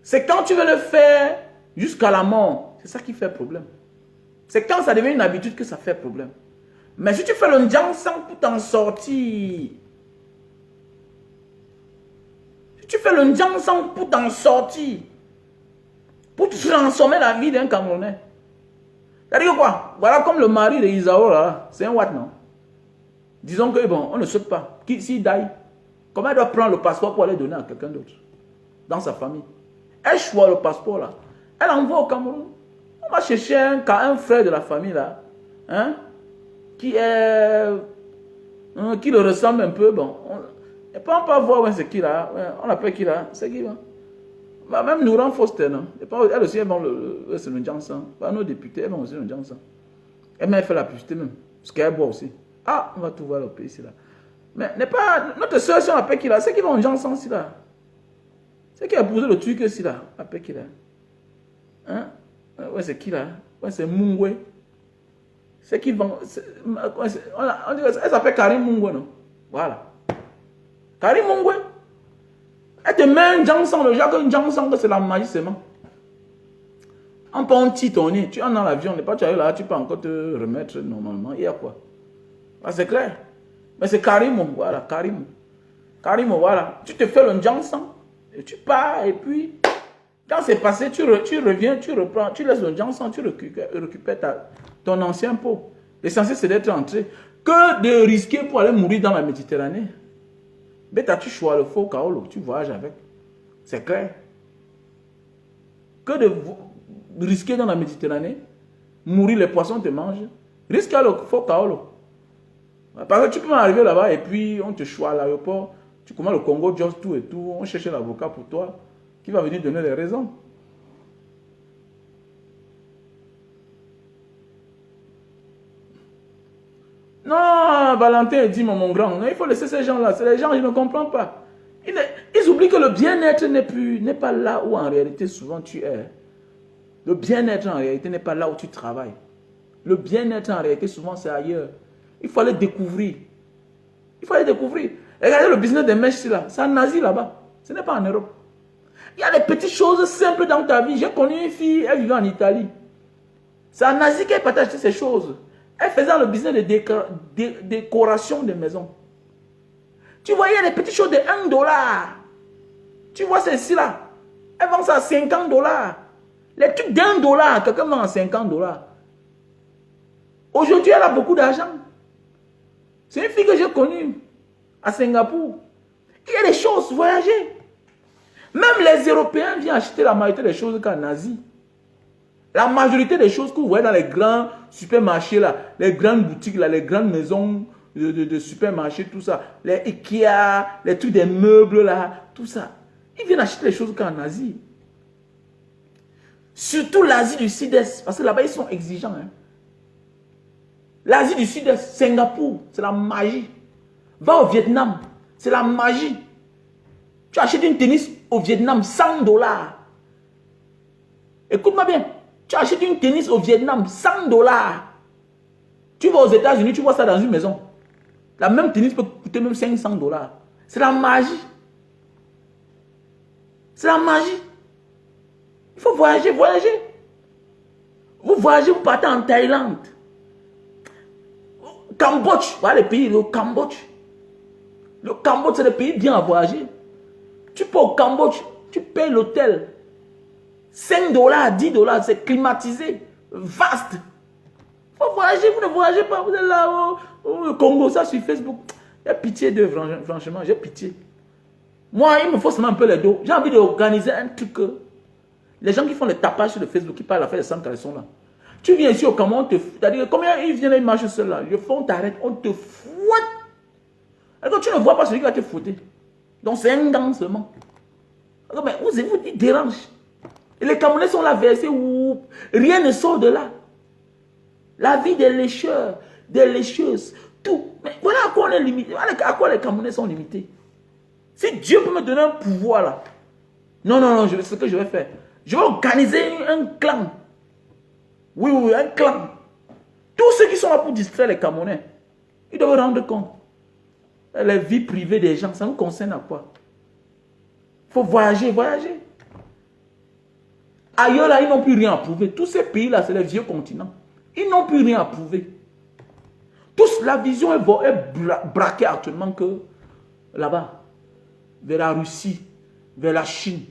C'est quand tu veux le faire jusqu'à la mort. C'est ça qui fait problème. C'est quand ça devient une habitude que ça fait problème. Mais si tu fais le Jansan pour t'en sortir, si tu fais le Jansan pour t'en sortir, pour transformer la vie d'un Camerounais, c'est-à-dire quoi? Voilà comme le mari de Isaora, c'est un what, non? Disons que bon, on ne saute pas. S'il die, comment elle doit prendre le passeport pour aller donner à quelqu'un d'autre? Dans sa famille. Elle choisit le passeport là. Elle envoie au Cameroun. On va chercher un frère de la famille là. Hein? Qui le ressemble un peu. Bon. Et puis on peut voir c'est qui là. On l'appelle qui là? C'est qui là? Bah, même Nouran Foster, non? Elle aussi, elle va c'est le Jansan. Nos députés, elles vont aussi le Jansan. Elle m'a fait la publicité même. Parce qu'elle boit aussi. Ah, on va tout voir le pays ici là. Mais n'est pas. Notre soeur, si on l'appelle qui là, c'est qui va en Jansan ici là. C'est qui a posé le truc ici là. Appelle qui là. Hein? Ouais, c'est qui là? Ouais, c'est Mungwe. C'est qui vend. On dit, elle s'appelle Karim Mungwe, non? Voilà. Karim Mungwe. Elle te met un Jansan, le Jacques, un Jansan, c'est la magie seulement. On peut en titonner. Tu es dans l'avion, n'est pas tu es là, tu peux encore te remettre normalement. Il y a quoi? Ah, c'est clair. Mais c'est Karim, voilà, Karim. Karim, voilà. Tu te fais le Jansan, et tu pars, et puis, quand c'est passé, tu reviens, tu reprends, tu laisses le Jansan, tu récupères ton ancien pot. L'essentiel, c'est d'être entré. Que de risquer pour aller mourir dans la Méditerranée. Mais tu choisis le faux Kaolo, tu voyages avec. C'est clair. Que de risquer dans la Méditerranée, mourir, les poissons te mangent. Risque le faux Kaolo. Parce que tu peux arriver là-bas et puis on te choisit à l'aéroport, tu commences le Congo, just tout et tout, on cherche l'avocat pour toi qui va venir donner les raisons. Non, Valentin dit, mon grand, non, il faut laisser ces gens-là. C'est les gens, je ne comprends pas. Ils oublient que le bien-être n'est pas là où en réalité souvent tu es. Le bien-être en réalité n'est pas là où tu travailles. Le bien-être en réalité souvent c'est ailleurs. Il faut aller découvrir. Il faut aller découvrir. Regardez le business des mèches là. C'est en Asie là-bas. Ce n'est pas en Europe. Il y a des petites choses simples dans ta vie. J'ai connu une fille, elle vivait en Italie. C'est en Asie qu'elle partage ces choses. Elle faisait le business de décoration des maisons. Tu vois, il y a des petites choses de 1 dollar. Tu vois celle-ci là. Elle vend ça à 50 dollars. Les trucs d'1 dollar, quelqu'un vend à 50 dollars. Aujourd'hui, elle a beaucoup d'argent. C'est une fille que j'ai connue à Singapour. Il y a des choses, voyager. Même les Européens viennent acheter la majorité des choses qu'en Asie. La majorité des choses que vous voyez dans les grands supermarchés, là, les grandes boutiques, là, les grandes maisons de supermarchés, tout ça, les Ikea, les trucs des meubles, là, tout ça. Ils viennent acheter les choses qu'en Asie. Surtout l'Asie du Sud-Est, parce que là-bas, ils sont exigeants. Hein. L'Asie du Sud-Est, Singapour, c'est la magie. Va au Vietnam, c'est la magie. Tu achètes une tennis au Vietnam, 100 dollars. Écoute-moi bien. Tu achètes une tennis au Vietnam, 100 dollars. Tu vas aux États-Unis, tu vois ça dans une maison. La même tennis peut coûter même 500 dollars. C'est la magie. C'est la magie. Il faut voyager, voyager. Vous voyagez, vous partez en Thaïlande. Cambodge, voilà les pays, le Cambodge. Le Cambodge, c'est le pays bien à voyager. Tu peux au Cambodge, tu payes l'hôtel. 5 dollars, 10 dollars, c'est climatisé, vaste. Il faut voyager, vous ne voyagez pas, vous êtes là au Congo, ça sur Facebook. J'ai pitié d'eux, franchement, j'ai pitié. Moi, il me faut seulement un peu les dos. J'ai envie d'organiser un truc. Les gens qui font les tapages sur le Facebook, qui parlent à faire les centres, ils sont là. Tu viens ici au Cameroun, c'est-à-dire combien ils viennent, ils marchent seuls là. Le fond t'arrête, on te fouette. Alors tu ne vois pas celui qui va te fouetter. Donc c'est un gant seulement. Alors, mais vous il dérange. Et les Camerounais sont là versés où rien ne sort de là. La vie des lécheurs, des lécheuses, tout. Mais voilà à quoi on est limité. Voilà à quoi les Camerounais sont limités. Si Dieu peut me donner un pouvoir là. Non, non, non, c'est ce que je vais faire. Je vais organiser un clan. Oui, oui, un clan. Tous ceux qui sont là pour distraire les Camerounais, ils doivent rendre compte. La vie privée des gens, ça nous concerne à quoi? Il faut voyager, voyager. Ailleurs, là, ils n'ont plus rien à prouver. Tous ces pays-là, c'est les vieux continents. Ils n'ont plus rien à prouver. Tous, la vision est braquée actuellement que là-bas, vers la Russie, vers la Chine,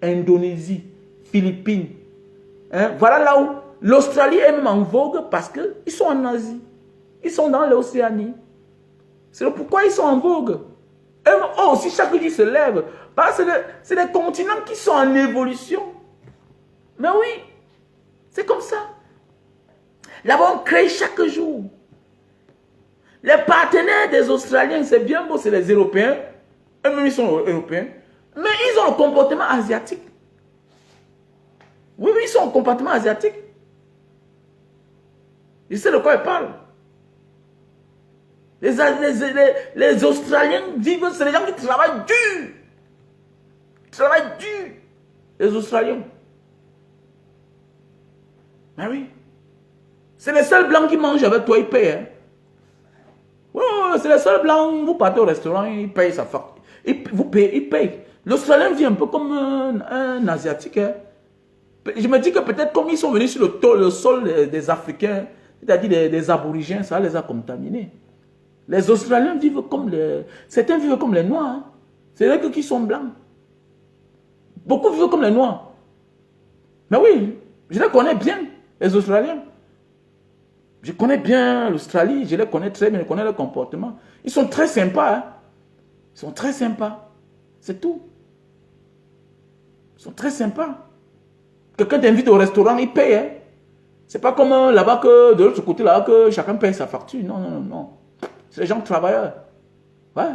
Indonésie, Philippines. Hein? Voilà là où l'Australie est même en vogue parce qu'ils sont en Asie. Ils sont dans l'Océanie. C'est pourquoi ils sont en vogue. Eux aussi, chaque jour, ils se lèvent. Parce que c'est des continents qui sont en évolution. Mais oui, c'est comme ça. Là-bas, on crée chaque jour. Les partenaires des Australiens, c'est bien beau, c'est les Européens. Eux-mêmes, ils sont Européens. Mais ils ont un comportement asiatique. Oui, oui, ils sont en comportement asiatique. Je sais de quoi ils parlent. Les Australiens vivent, c'est les gens qui travaillent dur. Ils travaillent dur. Les Australiens. Mais oui. C'est les seuls blancs qui mangent avec toi, ils payent. Hein. Oui, c'est les seuls blancs, vous partez au restaurant, ils payent sa facture. Vous payez, ils payent. L'Australien vit un peu comme un Asiatique. Hein. Je me dis que peut-être comme ils sont venus sur le sol des Africains, c'est-à-dire des aborigènes, ça les a contaminés. Les Australiens vivent comme certains vivent comme les Noirs. Hein. C'est eux qui sont blancs. Beaucoup vivent comme les Noirs. Mais oui, je les connais bien, les Australiens. Je connais bien l'Australie, je les connais très bien, je connais leur comportement. Ils sont très sympas. Hein. Ils sont très sympas. C'est tout. Ils sont très sympas. Quelqu'un t'invite au restaurant, il paye. Hein. C'est pas comme là-bas que de l'autre côté, là, que chacun paye sa facture. Non, non, non, non. C'est les gens travailleurs. Ouais.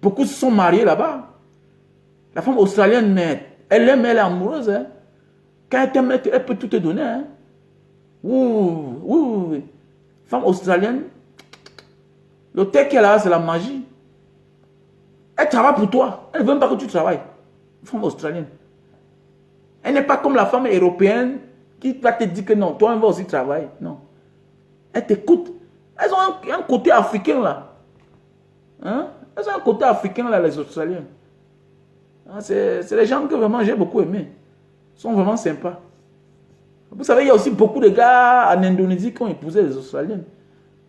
Beaucoup se sont mariés là-bas. La femme australienne, elle aime, elle est amoureuse. Hein. Quand elle t'aime, elle peut tout te donner. Hein. Oui. Femme australienne, L'hôtel qui est là, c'est la magie. Elle travaille pour toi. Elle ne veut même pas que tu travailles. Femme australienne. Elle n'est pas comme la femme européenne qui va te dire que non, toi, elle va aussi travailler. Non. Elle t'écoute. Elles ont un côté africain là. Hein? Elles ont un côté africain là, les Australiens. C'est les gens que vraiment j'ai beaucoup aimé. Ils sont vraiment sympas. Vous savez, il y a aussi beaucoup de gars en Indonésie qui ont épousé les Australiennes.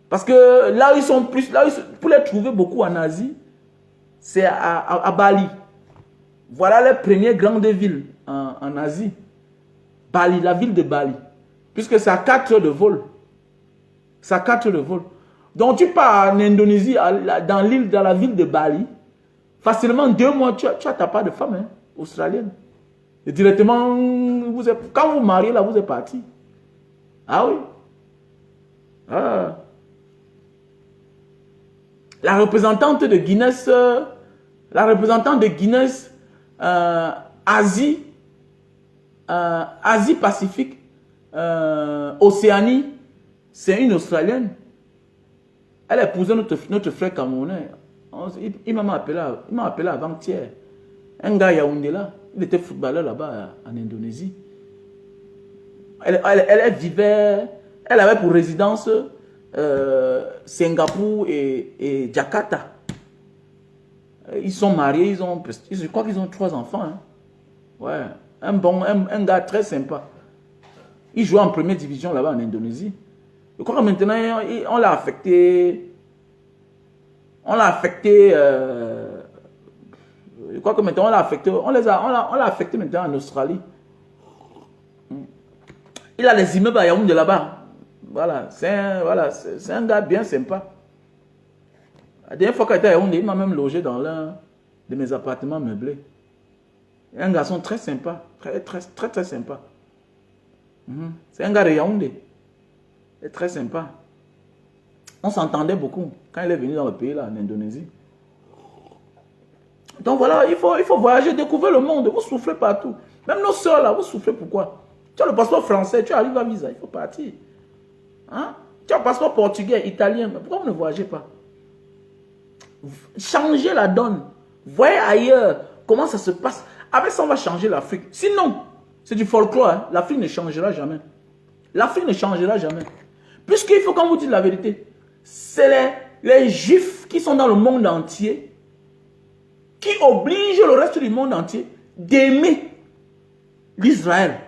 Parce que là où ils sont plus, pour les trouver beaucoup en Asie, c'est à Bali. Voilà les premières grandes villes en Asie. Bali, la ville de Bali. Puisque c'est à 4 heures de vol. C'est à 4 heures de vol. Donc tu pars en Indonésie, dans la ville de Bali, facilement 2 mois, tu as ta part de femme hein, australienne. Et directement, quand vous mariez là, vous êtes parti. Ah oui. Ah. La représentante de Guinness, Asie, Asie-Pacifique, Océanie, c'est une Australienne. Elle a épousé notre frère camerounais. Il m'a appelé avant-hier. Un gars Yaoundé là, il était footballeur là-bas en Indonésie. Elle avait pour résidence Singapour et Jakarta. Ils sont mariés, je crois qu'ils ont 3 enfants. Hein. Ouais, un gars très sympa. Il jouait en première division là-bas en Indonésie. Je crois que maintenant, on l'a affecté. Je crois que maintenant, on l'a affecté maintenant en Australie. Il a les immeubles à Yaoundé là-bas. Voilà, c'est un gars bien sympa. La dernière fois qu'il était à Yaoundé, il m'a même logé dans l'un de mes appartements meublés. Un garçon très sympa, très sympa. C'est un gars de Yaoundé. Il est très sympa. On s'entendait beaucoup quand il est venu dans le pays, là, en Indonésie. Donc voilà, il faut voyager, découvrir le monde. Vous souffrez partout. Même nos soeurs, là, vous souffrez pourquoi? Tu as le passeport français, tu arrives à visa, il faut partir. Hein? Tu as le passeport portugais, italien, mais pourquoi vous ne voyagez pas? Changez la donne. Voyez ailleurs comment ça se passe. Avec ça, on va changer l'Afrique. Sinon, c'est du folklore. Hein? L'Afrique ne changera jamais. L'Afrique ne changera jamais. Puisqu'il faut qu'on vous dise la vérité. C'est les Juifs qui sont dans le monde entier qui obligent le reste du monde entier d'aimer l'Israël.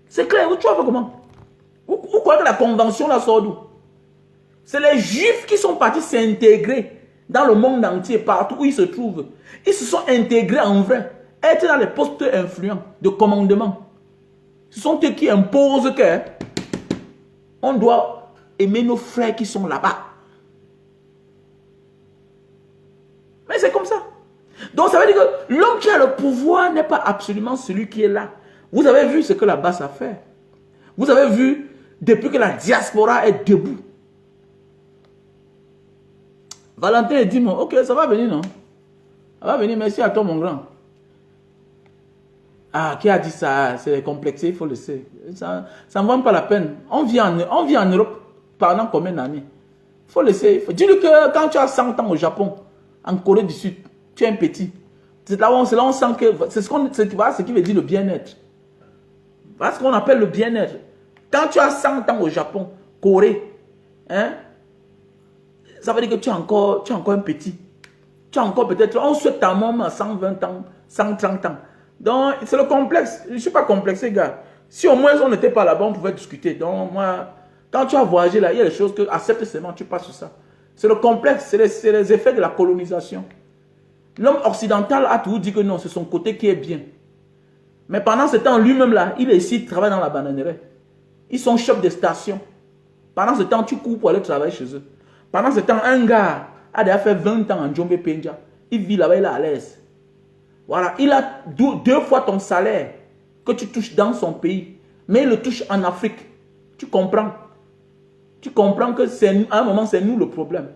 C'est clair, tu vois comment? Vous croyez que la convention la sort d'où? C'est les Juifs qui sont partis s'intégrer dans le monde entier, partout où ils se trouvent. Ils se sont intégrés en vrai, être dans les postes influents de commandement. Ce sont eux qui imposent que on doit aimer nos frères qui sont là-bas. Mais c'est comme ça. Donc ça veut dire que l'homme qui a le pouvoir n'est pas absolument celui qui est là. Vous avez vu ce que la basse a fait. Vous avez vu depuis que la diaspora est debout. Valentin dit, ok, ça va venir, non? Ça va venir, merci à toi, mon grand. Ah, qui a dit ça? C'est complexé, il faut le savoir. Ça ne vaut pas la peine. On vit en Europe pendant combien d'années? Il faut le savoir. Dis-lui que quand tu as 100 ans au Japon, en Corée du Sud, tu es un petit. C'est là où on sent que c'est ce qui veut dire le bien-être. Voilà ce qu'on appelle le bien-être. Quand tu as 100 ans au Japon, Corée, hein, ça veut dire que tu es encore un petit. Tu as encore peut-être, on souhaite ta mort à 120 ans, 130 ans. Donc, c'est le complexe. Je ne suis pas complexé, gars. Si au moins on n'était pas là-bas, on pouvait discuter. Donc, moi, quand tu as voyagé là, il y a des choses que, accepte seulement, tu passes sur ça. C'est le complexe, c'est les effets de la colonisation. L'homme occidental a toujours dit que non, c'est son côté qui est bien. Mais pendant ce temps, lui-même là, il est ici, il travaille dans la bananeraie. Ils sont chefs de station. Pendant ce temps, tu cours pour aller travailler chez eux. Pendant ce temps, un gars a déjà fait 20 ans en Djombe Penja. Il vit là-bas, il est à l'aise. Voilà, il a 2 fois ton salaire que tu touches dans son pays. Mais il le touche en Afrique. Tu comprends? Tu comprends que à un moment, c'est nous le problème.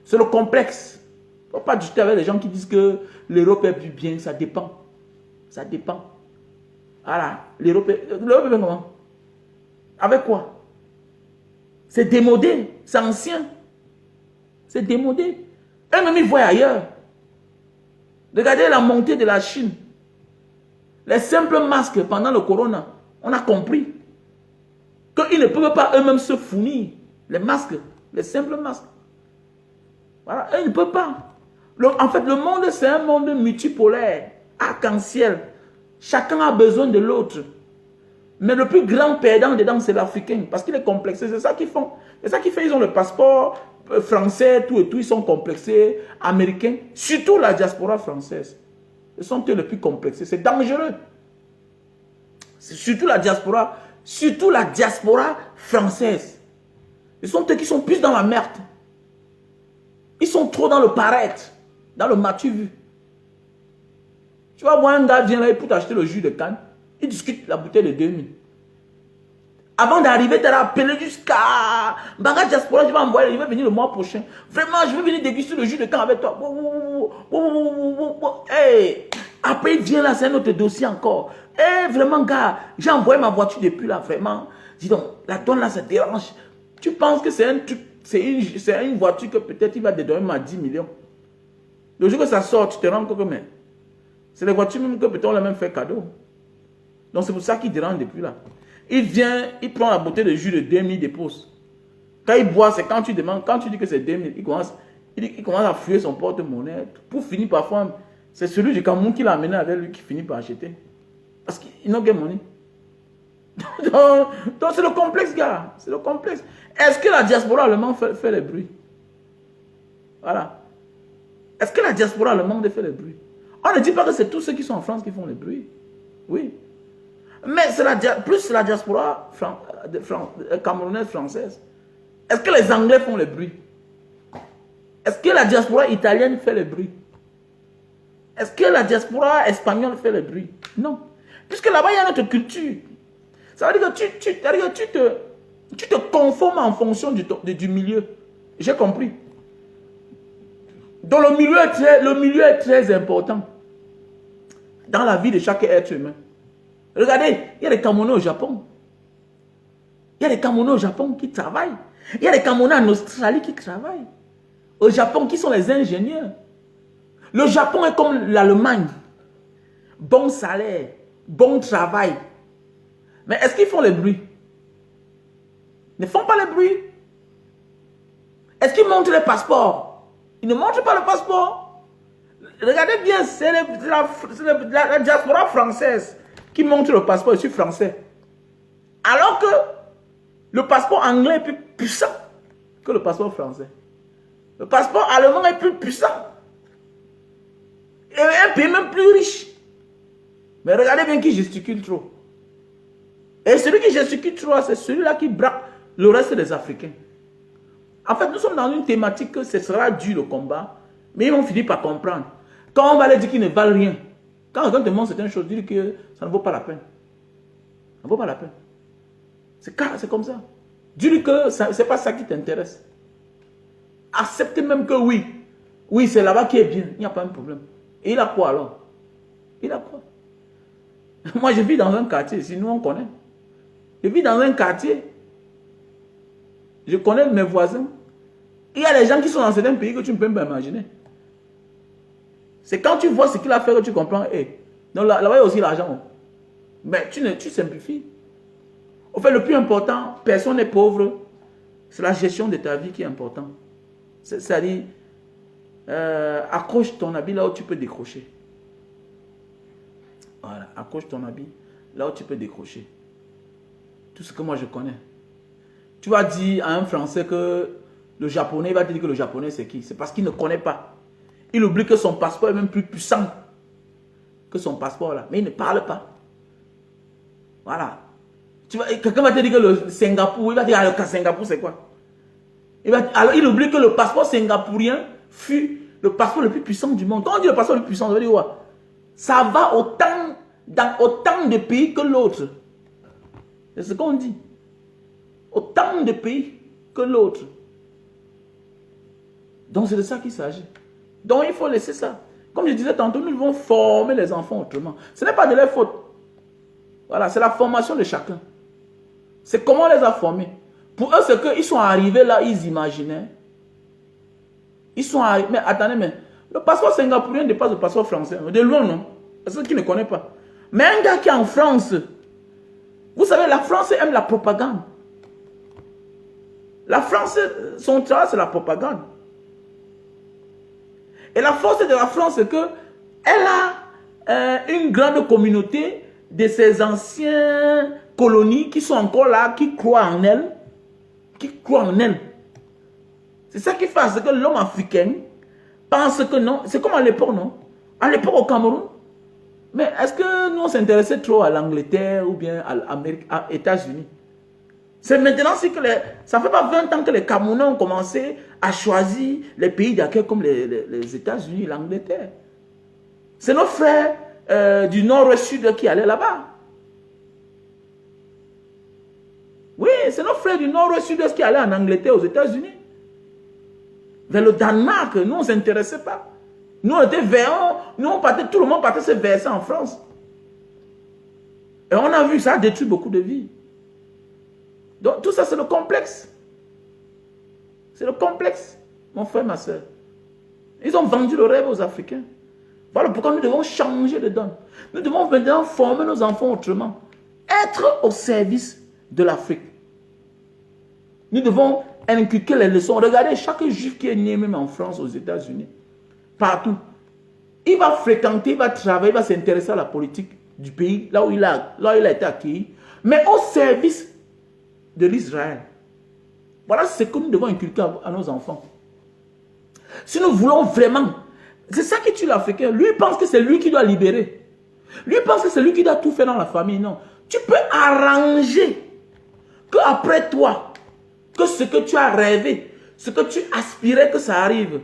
C'est le complexe. Il ne faut pas discuter avec les gens qui disent que l'Europe est plus bien. Ça dépend. Ça dépend. Voilà. L'Europe est bien comment? Avec quoi? C'est démodé. C'est ancien. C'est démodé. Eux-mêmes, ils voient ailleurs. Regardez la montée de la Chine. Les simples masques pendant le corona, on a compris qu'ils ne peuvent pas eux-mêmes se fournir. Les masques, les simples masques. Voilà, ils ne peuvent pas. En fait, le monde, c'est un monde multipolaire, arc-en-ciel. Chacun a besoin de l'autre. Mais le plus grand perdant dedans, c'est l'Africain. Parce qu'il est complexé. C'est ça qu'ils font. C'est ça qu'ils font. Ils ont le passeport français, tout et tout. Ils sont complexés. Américains. Surtout la diaspora française. Ils sont eux les plus complexés. C'est dangereux. C'est surtout la diaspora. Surtout la diaspora française. Ils sont eux qui sont plus dans la merde. Ils sont trop dans le paraître. Dans le m'as-tu vu. Tu vois, moi, un gars vient là pour t'acheter le jus de canne. Il discute la bouteille de 2000. Avant d'arriver, tu as appelé jusqu'à Baga Diaspora, je vais envoyer, je vais venir le mois prochain. Vraiment, je vais venir déguster le jus de canne avec toi. Hey. Après, il vient là, c'est un autre dossier encore. Hey, vraiment, gars, j'ai envoyé ma voiture depuis là, vraiment. Dis donc, la donne là, ça dérange. Tu penses que c'est un truc, c'est une voiture que peut-être il va te donner à 10 millions. Le jour que ça sort, tu te rends compte que c'est les voitures même que peut-être on l'a même fait cadeau. Donc c'est pour ça qu'il dérange depuis là. Il vient, il prend la bouteille de jus de 2000, il dépose. Quand il boit, c'est quand tu demandes, quand tu dis que c'est 2000, il commence à fouiller son porte-monnaie. Pour finir parfois, c'est celui du Cameroun qui l'a amené avec lui qui finit par acheter. Parce qu'il n'a pas de money. Donc c'est le complexe, gars. C'est le complexe. Est-ce que la diaspora allemande fait les bruits? Voilà. Est-ce que la diaspora allemande fait les bruits? On ne dit pas que c'est tous ceux qui sont en France qui font les bruits. Oui. Mais c'est plus la diaspora camerounaise française. Est-ce que les Anglais font les bruits? Est-ce que la diaspora italienne fait les bruits? Est-ce que la diaspora espagnole fait les bruits? Non. Puisque là-bas, il y a notre culture. Ça veut dire que tu te conformes en fonction du milieu. J'ai compris. Donc le milieu est très important dans la vie de chaque être humain. Regardez, il y a des Camerounais au Japon. Il y a des Camerounais au Japon qui travaillent. Il y a des Camerounais en Australie qui travaillent. Au Japon, qui sont les ingénieurs. Le Japon est comme l'Allemagne. Bon salaire, bon travail. Mais est-ce qu'ils font le bruit? Ils ne font pas le bruit. Est-ce qu'ils montrent les passeports? Ils ne montrent pas le passeport. Regardez bien, c'est la diaspora française qui montre le passeport, je suis français. Alors que le passeport anglais est plus puissant que le passeport français. Le passeport allemand est plus puissant. Et un pays même plus riche. Mais regardez bien qui gesticule trop. Et celui qui gesticule trop, c'est celui-là qui braque le reste des Africains. En fait, nous sommes dans une thématique que ce sera dur le combat, mais ils vont finir par comprendre. Quand on va leur dire qu'ils ne valent rien, quand quelqu'un te montre certaines choses, dis que ça ne vaut pas la peine. Ça ne vaut pas la peine. C'est comme ça. Dis-lui que ce n'est pas ça qui t'intéresse. Accepte même que oui. Oui, c'est là-bas qui est bien. Il n'y a pas de problème. Et il a quoi alors? Il a quoi? Moi, je vis dans un quartier. Si nous, on connaît. Je vis dans un quartier. Je connais mes voisins. Il y a des gens qui sont dans certains pays que tu ne peux même pas imaginer. C'est quand tu vois ce qu'il a fait que tu comprends. Hey, donc là-bas, il y a aussi l'argent. Mais tu simplifies. Au fait, le plus important, personne n'est pauvre. C'est la gestion de ta vie qui est importante. C'est-à-dire, accroche ton habit là où tu peux décrocher. Voilà, accroche ton habit là où tu peux décrocher. Tout ce que moi je connais. Tu vas dire à un Français que le Japonais, il va te dire que le Japonais c'est qui? C'est parce qu'il ne connaît pas. Il oublie que son passeport est même plus puissant que son passeport là. Mais il ne parle pas. Voilà. Quelqu'un va te dire que le Singapour, il va dire alors que Singapour c'est quoi? Alors il oublie que le passeport singapourien fut le passeport le plus puissant du monde. Quand on dit le passeport le plus puissant, ça veut dire quoi? Ça va dans autant de pays que l'autre. C'est ce qu'on dit. Autant de pays que l'autre. Donc c'est de ça qu'il s'agit. Donc il faut laisser ça. Comme je disais tantôt, nous devons former les enfants autrement. Ce n'est pas de leur faute. Voilà, c'est la formation de chacun. C'est comment on les a formés. Pour eux, c'est qu'ils sont arrivés là, ils imaginaient Ils sont arrivés. Mais attendez, mais le passeport singapourien dépasse le passeport français. De loin, non? Ceux qui ne connaissent pas. Mais un gars qui est en France, vous savez, la France aime la propagande. La France, son travail, c'est la propagande. Et la force de la France, c'est qu'elle a une grande communauté de ses anciens colonies qui sont encore là, qui croient en elle. Qui croient en elle. C'est ça qui fait que l'homme africain pense que non. C'est comme à l'époque, non? À l'époque au Cameroun. Mais est-ce que nous on s'intéressait trop à l'Angleterre ou bien à l'Amérique, aux États-Unis? C'est maintenant que ça fait pas 20 ans que les Camerounais ont commencé à choisir les pays d'accueil comme les États-Unis, l'Angleterre. C'est nos frères du nord-sud qui allaient là-bas. Oui, c'est nos frères du nord-sud qui allaient en Angleterre, aux États-Unis. Vers le Danemark, nous on ne s'intéressait pas. Nous on était vers, nous on partait, tout le monde partait se verser en France. Et on a vu ça a détruit beaucoup de vies. Donc tout ça c'est le complexe. C'est le complexe, mon frère, ma soeur. Ils ont vendu le rêve aux Africains. Voilà pourquoi nous devons changer de donne. Nous devons maintenant former nos enfants autrement. Être au service de l'Afrique. Nous devons inculquer les leçons. Regardez, chaque juif qui est né même en France, aux États-Unis, partout, il va fréquenter, il va travailler, il va s'intéresser à la politique du pays, là où il a été accueilli, mais au service de l'Israël. Voilà ce que nous devons inculquer à nos enfants. Si nous voulons vraiment, c'est ça qui tue l'Africain. Lui pense que c'est lui qui doit libérer. Lui pense que c'est lui qui doit tout faire dans la famille. Non. Tu peux arranger qu'après toi, que ce que tu as rêvé, ce que tu aspirais que ça arrive,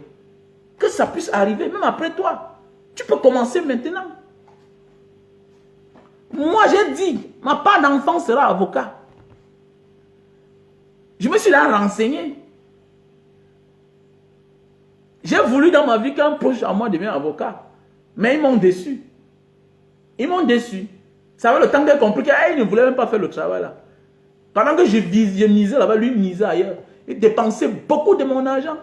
que ça puisse arriver même après toi. Tu peux commencer maintenant. Moi j'ai dit, ma part d'enfant sera avocat. Je me suis là renseigné. J'ai voulu dans ma vie qu'un proche à moi devienne avocat. Mais ils m'ont déçu. Ils m'ont déçu. Ça va le temps qu'ils ont compris qu'ils ne voulaient même pas faire le travail là. Pendant que je misais là-bas, lui misait ailleurs. Il dépensait beaucoup de mon argent.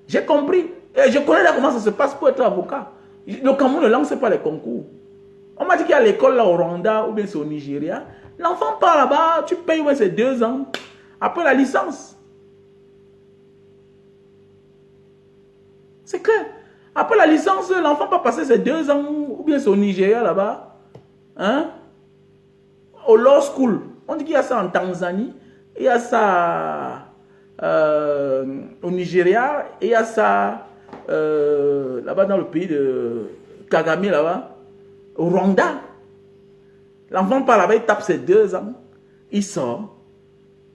J'ai compris. Et je connais là comment ça se passe pour être avocat. Le Cameroun ne lance pas les concours. On m'a dit qu'il y a l'école là au Rwanda ou bien c'est au Nigeria. L'enfant part là-bas, tu payes ouais, c'est 2 ans. Après la licence. C'est clair. Après la licence, l'enfant peut passer ses 2 ans ou bien c'est au Nigeria là-bas. Hein? Au law school. On dit qu'il y a ça en Tanzanie. Il y a ça au Nigeria. Et il y a ça là-bas dans le pays de Kagame là-bas. Au Rwanda. L'enfant part là-bas, il tape ses 2 ans. Il sort.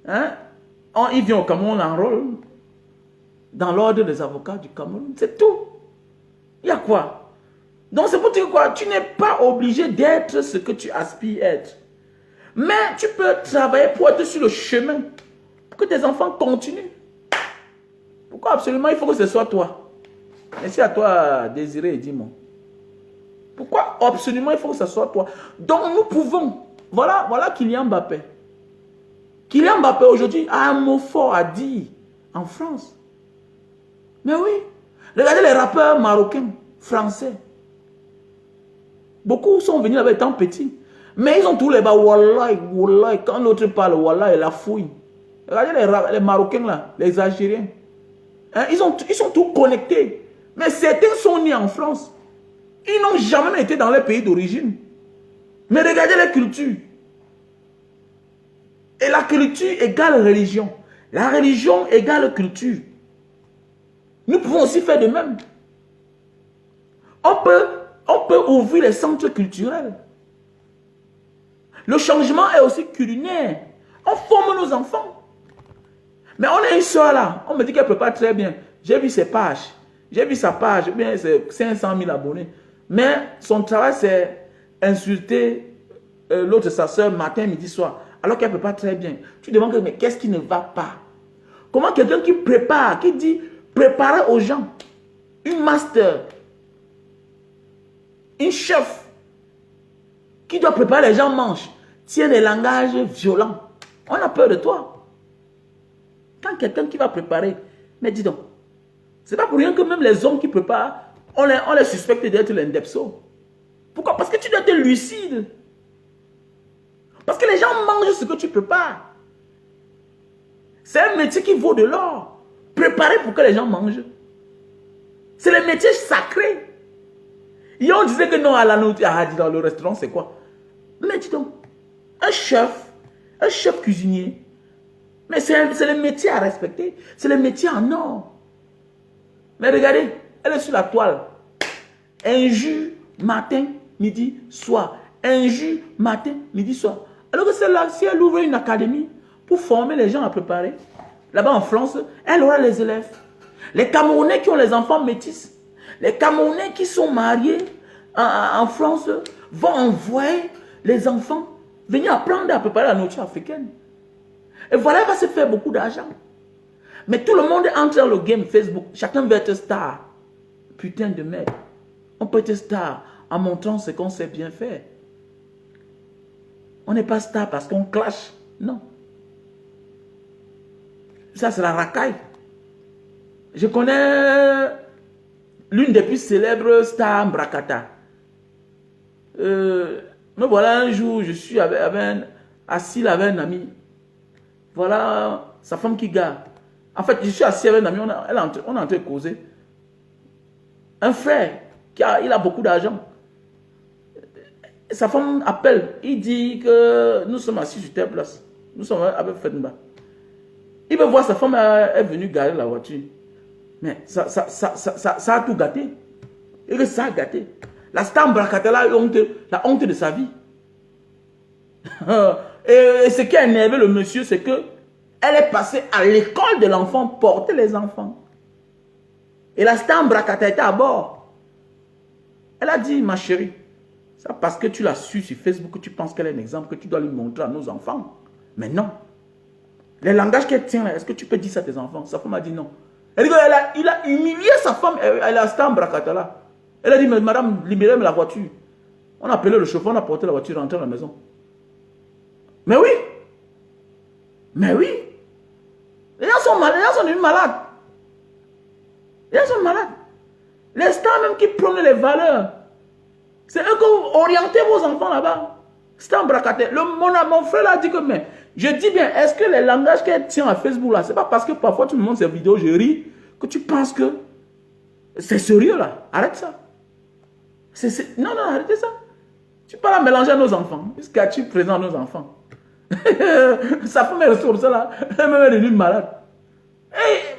Hein? Il vient au Cameroun, on l'enrôle dans l'ordre des avocats du Cameroun. C'est tout. Il y a quoi? Donc c'est pour dire quoi? Tu n'es pas obligé d'être ce que tu aspires être. Mais tu peux travailler pour être sur le chemin. Pour que tes enfants continuent. Pourquoi absolument il faut que ce soit toi? Merci à toi, Désiré et dis-moi. Pourquoi absolument il faut que ce soit toi? Donc nous pouvons. Voilà Kylian Mbappé. Kylian Mbappé aujourd'hui a un mot fort à dire en France. Mais oui. Regardez les rappeurs marocains, français. Beaucoup sont venus là-bas étant petits. Mais ils ont tous les bas, wallah, wallah. Quand l'autre parle, wallah, il la fouille. Regardez les Marocains là, les Algériens. Hein, ils sont tous connectés. Mais certains sont nés en France. Ils n'ont jamais été dans leur pays d'origine. Mais regardez la culture. Et la culture égale religion. La religion égale culture. Nous pouvons aussi faire de même. On peut ouvrir les centres culturels. Le changement est aussi culinaire. On forme nos enfants. Mais on a une soeur là. On me dit qu'elle prépare très bien. J'ai vu ses pages. J'ai vu sa page. Bien, c'est 500 000 abonnés. Mais son travail, c'est insulter l'autre, sa soeur, matin, midi, soir. Alors qu'elle prépare très bien. Tu demandes, mais qu'est-ce qui ne va pas? Comment quelqu'un qui prépare, qui dit préparer aux gens une master, une chef, qui doit préparer les gens mangent, tient des langages violents. On a peur de toi. Quand quelqu'un qui va préparer, mais dis donc, C'est pas pour rien que même les hommes qui préparent, on les suspecte d'être l'indepso. Pourquoi? Parce que tu dois être lucide. Parce que les gens mangent ce que tu prépares. C'est un métier qui vaut de l'or. Préparer pour que les gens mangent. C'est le métier sacré. Et on disait que non, à la nourriture, dans le restaurant, c'est quoi? Mais dis donc, un chef cuisinier, mais c'est le métier à respecter. C'est le métier en or. Mais regardez, elle est sur la toile. Un jus matin, midi, soir. Un jus matin, midi, soir. Alors que celle-là, si elle ouvre une académie pour former les gens à préparer, là-bas en France, elle aura les élèves. Les Camerounais qui ont les enfants métis, les Camerounais qui sont mariés en France vont envoyer les enfants venir apprendre à préparer la nourriture africaine. Et voilà, elle va se faire beaucoup d'argent. Mais tout le monde entre dans le game Facebook. Chacun veut être star. Putain de merde. On peut être star en montrant ce qu'on sait bien faire. On n'est pas star parce qu'on clash. Non. Ça, c'est la racaille. Je connais l'une des plus célèbres stars Mbrakata. Mais voilà, un jour, je suis assis là avec un ami. Voilà sa femme qui garde. En fait, je suis assis avec un ami, on est en train de causer. Un frère, il a beaucoup d'argent. Sa femme appelle, il dit que nous sommes assis sur telle place. Nous sommes avec Fenba. Il veut voir sa femme est venue garer la voiture. Mais ça a tout gâté. Et que ça a gâté. La star Mbrakata a la honte de sa vie. Et ce qui a énervé le monsieur, c'est que elle est passée à l'école de l'enfant, porter les enfants. Et la star Mbrakata était à bord. Elle a dit, ma chérie, c'est parce que tu l'as su sur Facebook que tu penses qu'elle est un exemple, que tu dois lui montrer à nos enfants. Mais non. Les langages qu'elle tient là, est-ce que tu peux dire ça à tes enfants? Sa femme a dit non. Elle dit il a humilié sa femme, elle a star Mbrakata là. Elle a dit, mais madame, libérez-moi la voiture. On a appelé le chauffeur, on a porté la voiture, rentré à la maison. Mais oui. Mais oui. Les gens sont malades, les gens sont devenus malades. Les gens sont malades. Les stars même qui prônent les valeurs. C'est eux que vous orientez vos enfants là-bas. Star Mbrakata. Mon frère a dit que, mais, je dis bien, est-ce que les langages qu'elle tient à Facebook là, c'est pas parce que parfois tu me montres ces vidéos, je ris, que tu penses que c'est sérieux là. Arrête ça. Non, arrêtez ça. Tu parles à mélanger à nos enfants. Jusqu'à tu présentes nos enfants. Sa femme est restée comme ça là. Elle est devenue malade.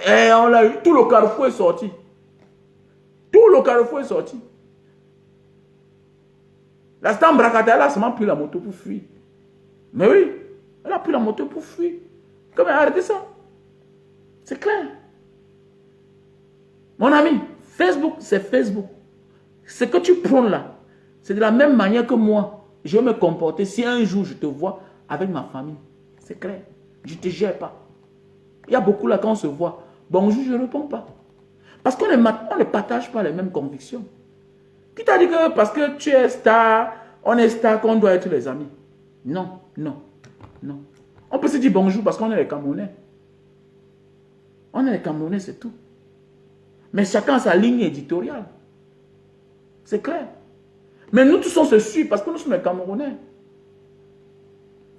Et on l'a eu. Tout le carrefour est sorti. Tout le carrefour est sorti. La star Mbrakata, elle a seulement pris la moto pour fuir. Mais oui, elle a pris la moto pour fuir. Comment arrêtez ça? C'est clair. Mon ami, Facebook, c'est Facebook. Ce que tu prônes là, c'est de la même manière que moi, je vais me comporter si un jour je te vois avec ma famille. C'est clair. Je ne te gère pas. Il y a beaucoup là quand on se voit. Bonjour, je ne réponds pas. Parce qu'on ne partage pas les mêmes convictions. Qui t'a dit que parce que tu es star, on est star, qu'on doit être les amis? Non, non, non. On peut se dire bonjour parce qu'on est les Camerounais. On est les Camerounais, c'est tout. Mais chacun a sa ligne éditoriale. C'est clair. Mais nous tous on se suit parce que nous sommes les Camerounais.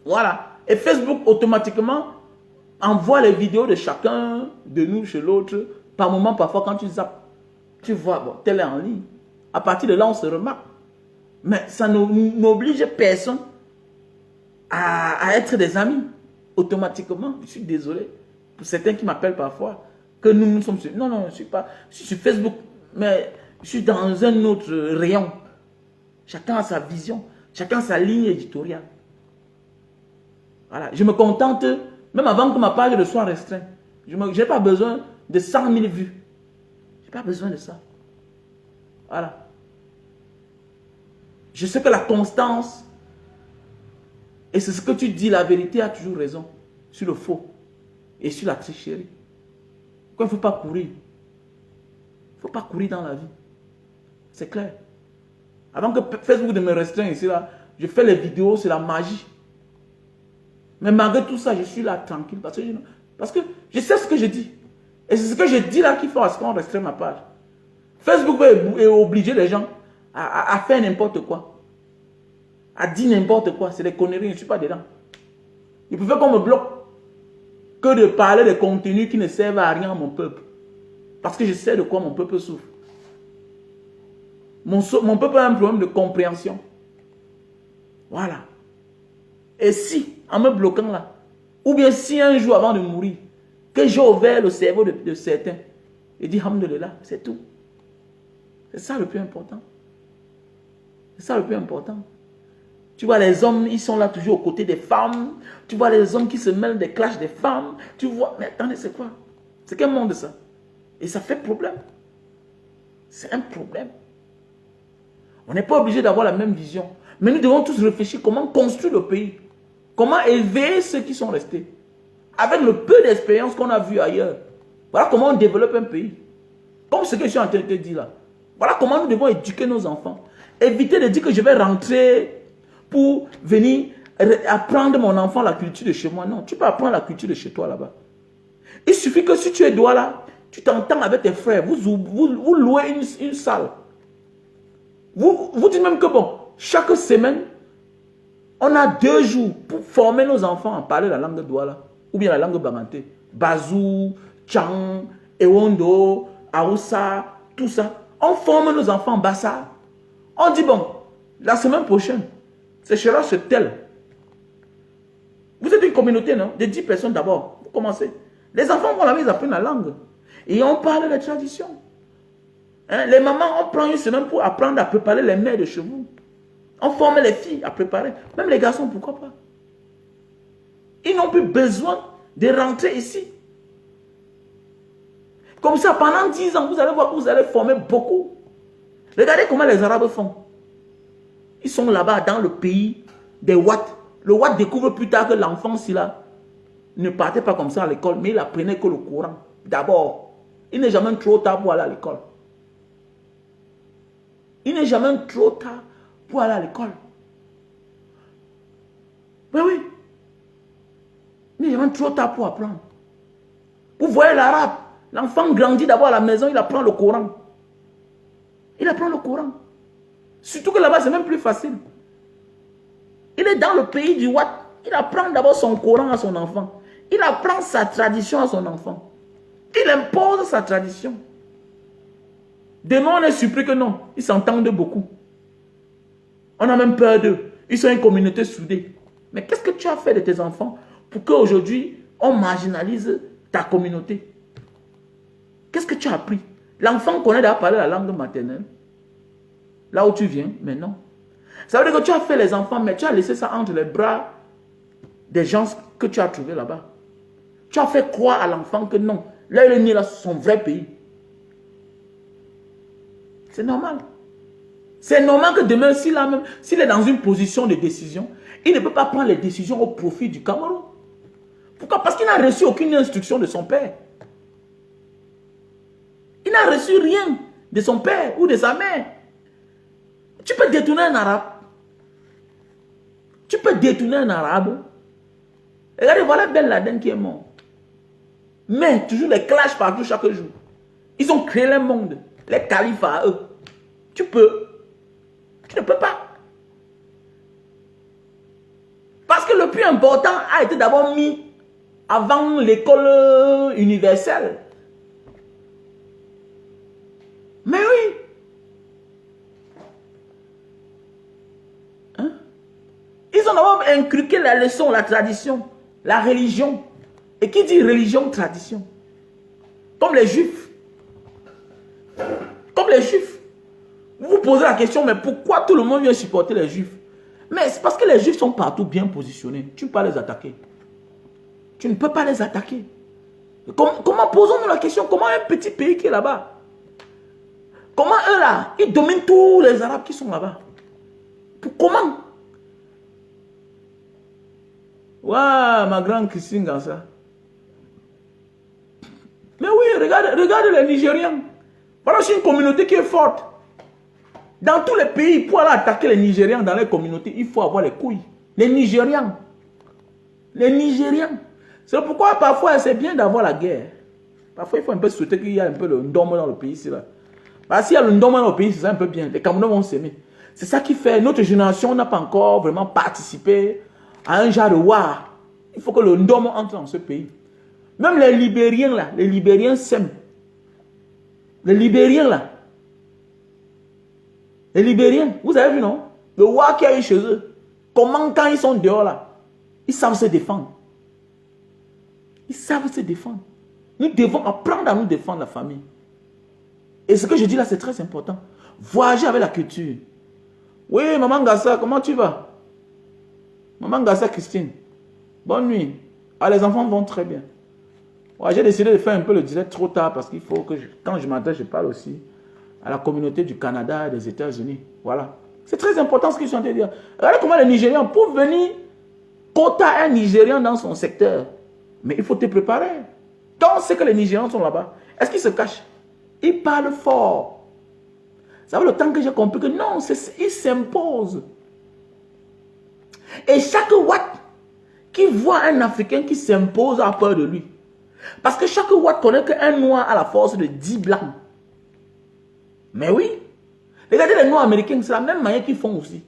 Voilà. Et Facebook automatiquement envoie les vidéos de chacun de nous chez l'autre. Par moment, parfois quand tu zappes, tu vois, bon, tel est en ligne. À partir de là, on se remarque. Mais ça n'oblige personne à être des amis. Automatiquement, je suis désolé. Pour certains qui m'appellent parfois, que nous sommes sur... Non, je ne suis pas... Je suis sur Facebook, mais je suis dans un autre rayon. Chacun a sa vision. Chacun a sa ligne éditoriale. Voilà. Je me contente, même avant que ma page ne soit restreinte. Je n'ai pas besoin de 100 000 vues. Je n'ai pas besoin de ça. Voilà. Je sais que la constance, et c'est ce que tu dis, la vérité a toujours raison sur le faux et sur la tricherie. Pourquoi il ne faut pas courir? Il ne faut pas courir dans la vie. C'est clair. Avant que Facebook ne me restreigne ici, là, je fais les vidéos, c'est la magie. Mais malgré tout ça, je suis là tranquille parce que je sais ce que je dis. Et c'est ce que je dis là qu'il faut à ce qu'on restreint ma page. Facebook va obliger les gens à faire n'importe quoi. À dire n'importe quoi. C'est des conneries, je ne suis pas dedans. Il préfère qu'on me bloque que de parler des contenus qui ne servent à rien à mon peuple. Parce que je sais de quoi mon peuple souffre. Mon peuple a un problème de compréhension. Voilà. Et si, en me bloquant là, ou bien si un jour avant de mourir, que j'ai ouvert le cerveau de certains, et dit Alhamdulillah, c'est tout. C'est ça le plus important. C'est ça le plus important. Tu vois les hommes, ils sont là toujours aux côtés des femmes. Tu vois les hommes qui se mêlent des clashs des femmes. Tu vois, mais attendez, c'est quoi? C'est quel monde ça? Et ça fait problème. C'est un problème. On n'est pas obligé d'avoir la même vision. Mais nous devons tous réfléchir comment construire le pays. Comment élever ceux qui sont restés. Avec le peu d'expérience qu'on a vu ailleurs. Voilà comment on développe un pays. Comme ce que je suis en train de te dire là. Voilà comment nous devons éduquer nos enfants. Éviter de dire que je vais rentrer pour venir apprendre mon enfant la culture de chez moi. Non, tu peux apprendre la culture de chez toi là-bas. Il suffit que si tu es Douala, tu t'entends avec tes frères, vous louez une salle. Vous dites même que bon, chaque semaine, on a 2 jours pour former nos enfants à parler la langue Douala. Ou bien la langue Banganté. Bazou, Tchang, Ewondo, Aoussa, tout ça. On forme nos enfants en Bassa. On dit bon, la semaine prochaine, c'est chez tel. Vous êtes une communauté, non? De 10 personnes d'abord. Vous commencez. Les enfants vont là-bas, ils apprennent la langue. Et on parle de tradition. Hein? Les mamans, on prend une semaine pour apprendre à préparer les mets de chez vous. On forme les filles à préparer. Même les garçons, pourquoi pas? Ils n'ont plus besoin de rentrer ici. Comme ça, pendant 10 ans, vous allez voir que vous allez former beaucoup. Regardez comment les Arabes font. Ils sont là-bas dans le pays des Ouatt. Le Ouatt découvre plus tard que l'enfant, s'il ne partait pas comme ça à l'école, mais il apprenait que le Coran. D'abord, il n'est jamais trop tard pour aller à l'école. Il n'est jamais trop tard pour aller à l'école. Mais oui. Il n'est jamais trop tard pour apprendre. Vous voyez l'arabe. L'enfant grandit d'abord à la maison, il apprend le Coran. Il apprend le Coran. Surtout que là-bas, c'est même plus facile. Il est dans le pays du Ouatt. Il apprend d'abord son Coran à son enfant. Il apprend sa tradition à son enfant. Il impose sa tradition. Demain, on est surpris que non. Ils s'entendent beaucoup. On a même peur d'eux. Ils sont une communauté soudée. Mais qu'est-ce que tu as fait de tes enfants pour qu'aujourd'hui, on marginalise ta communauté? Qu'est-ce que tu as appris? L'enfant connaît déjà parler la langue maternelle. Là où tu viens, mais non. Ça veut dire que tu as fait les enfants, mais tu as laissé ça entre les bras des gens que tu as trouvés là-bas. Tu as fait croire à l'enfant que non. Là, il est né là, son vrai pays. C'est normal. C'est normal que demain, s'il est dans une position de décision, il ne peut pas prendre les décisions au profit du Cameroun. Pourquoi? Parce qu'il n'a reçu aucune instruction de son père. Il n'a reçu rien de son père ou de sa mère. Tu peux détourner un arabe. Tu peux détourner un arabe. Regardez, voilà Ben Laden qui est mort. Mais toujours les clashs partout chaque jour. Ils ont créé le monde. Les califes à eux. Tu peux. Tu ne peux pas. Parce que le plus important a été d'abord mis avant l'école universelle. Mais oui. Hein? Ils ont d'abord inculqué la leçon, la tradition, la religion. Et qui dit religion, tradition? Comme les juifs. Comme les juifs. Vous vous posez la question, mais pourquoi tout le monde vient supporter les juifs? Mais c'est parce que les juifs sont partout bien positionnés. Tu ne peux pas les attaquer. Tu ne peux pas les attaquer. Comment posons-nous la question? Comment un petit pays qui est là-bas? Comment eux là, ils dominent tous les Arabes qui sont là-bas? Comment? Waouh, ma grande Christine Gansa. Mais oui, regarde les Nigériens. Voilà, c'est une communauté qui est forte. Dans tous les pays, pour aller attaquer les Nigériens dans les communautés, il faut avoir les couilles. Les Nigériens. Les Nigériens. C'est pourquoi parfois c'est bien d'avoir la guerre. Parfois, il faut un peu souhaiter qu'il y ait un peu le ndom dans le pays ici. Parce qu'il y a le ndom dans le pays, c'est un peu bien. Les Camerounais vont s'aimer. C'est ça qui fait, notre génération n'a pas encore vraiment participé à un genre de war. Il faut que le ndom entre dans ce pays. Même les Libériens là, les Libériens s'aiment. Les Libériens là. Les Libériens, vous avez vu non? Le war qu'il y a eu chez eux. Comment quand ils sont dehors là, ils savent se défendre. Ils savent se défendre. Nous devons apprendre à nous défendre la famille. Et ce que je dis là, c'est très important. Voyager avec la culture. Oui, maman Gassa, comment tu vas? Maman Gassa Christine. Bonne nuit. Ah, les enfants vont très bien. Ouais, j'ai décidé de faire un peu le direct trop tard parce qu'il faut que, quand je m'adresse, je parle aussi à la communauté du Canada et des États-Unis. Voilà. C'est très important ce qu'ils sont en train de dire. Regardez comment les Nigérians, pour venir quota un Nigérian dans son secteur, mais il faut te préparer. Quand on sait que les Nigérians sont là-bas, est-ce qu'ils se cachent? Ils parlent fort. Ça fait le temps que j'ai compris que non, ils s'imposent. Et chaque Watt qui voit un Africain qui s'impose a peur de lui. Parce que chaque Watt connaît qu'un Noir a la force de 10 Blancs. Mais oui. Regardez les Noirs américains, c'est la même manière qu'ils font aussi.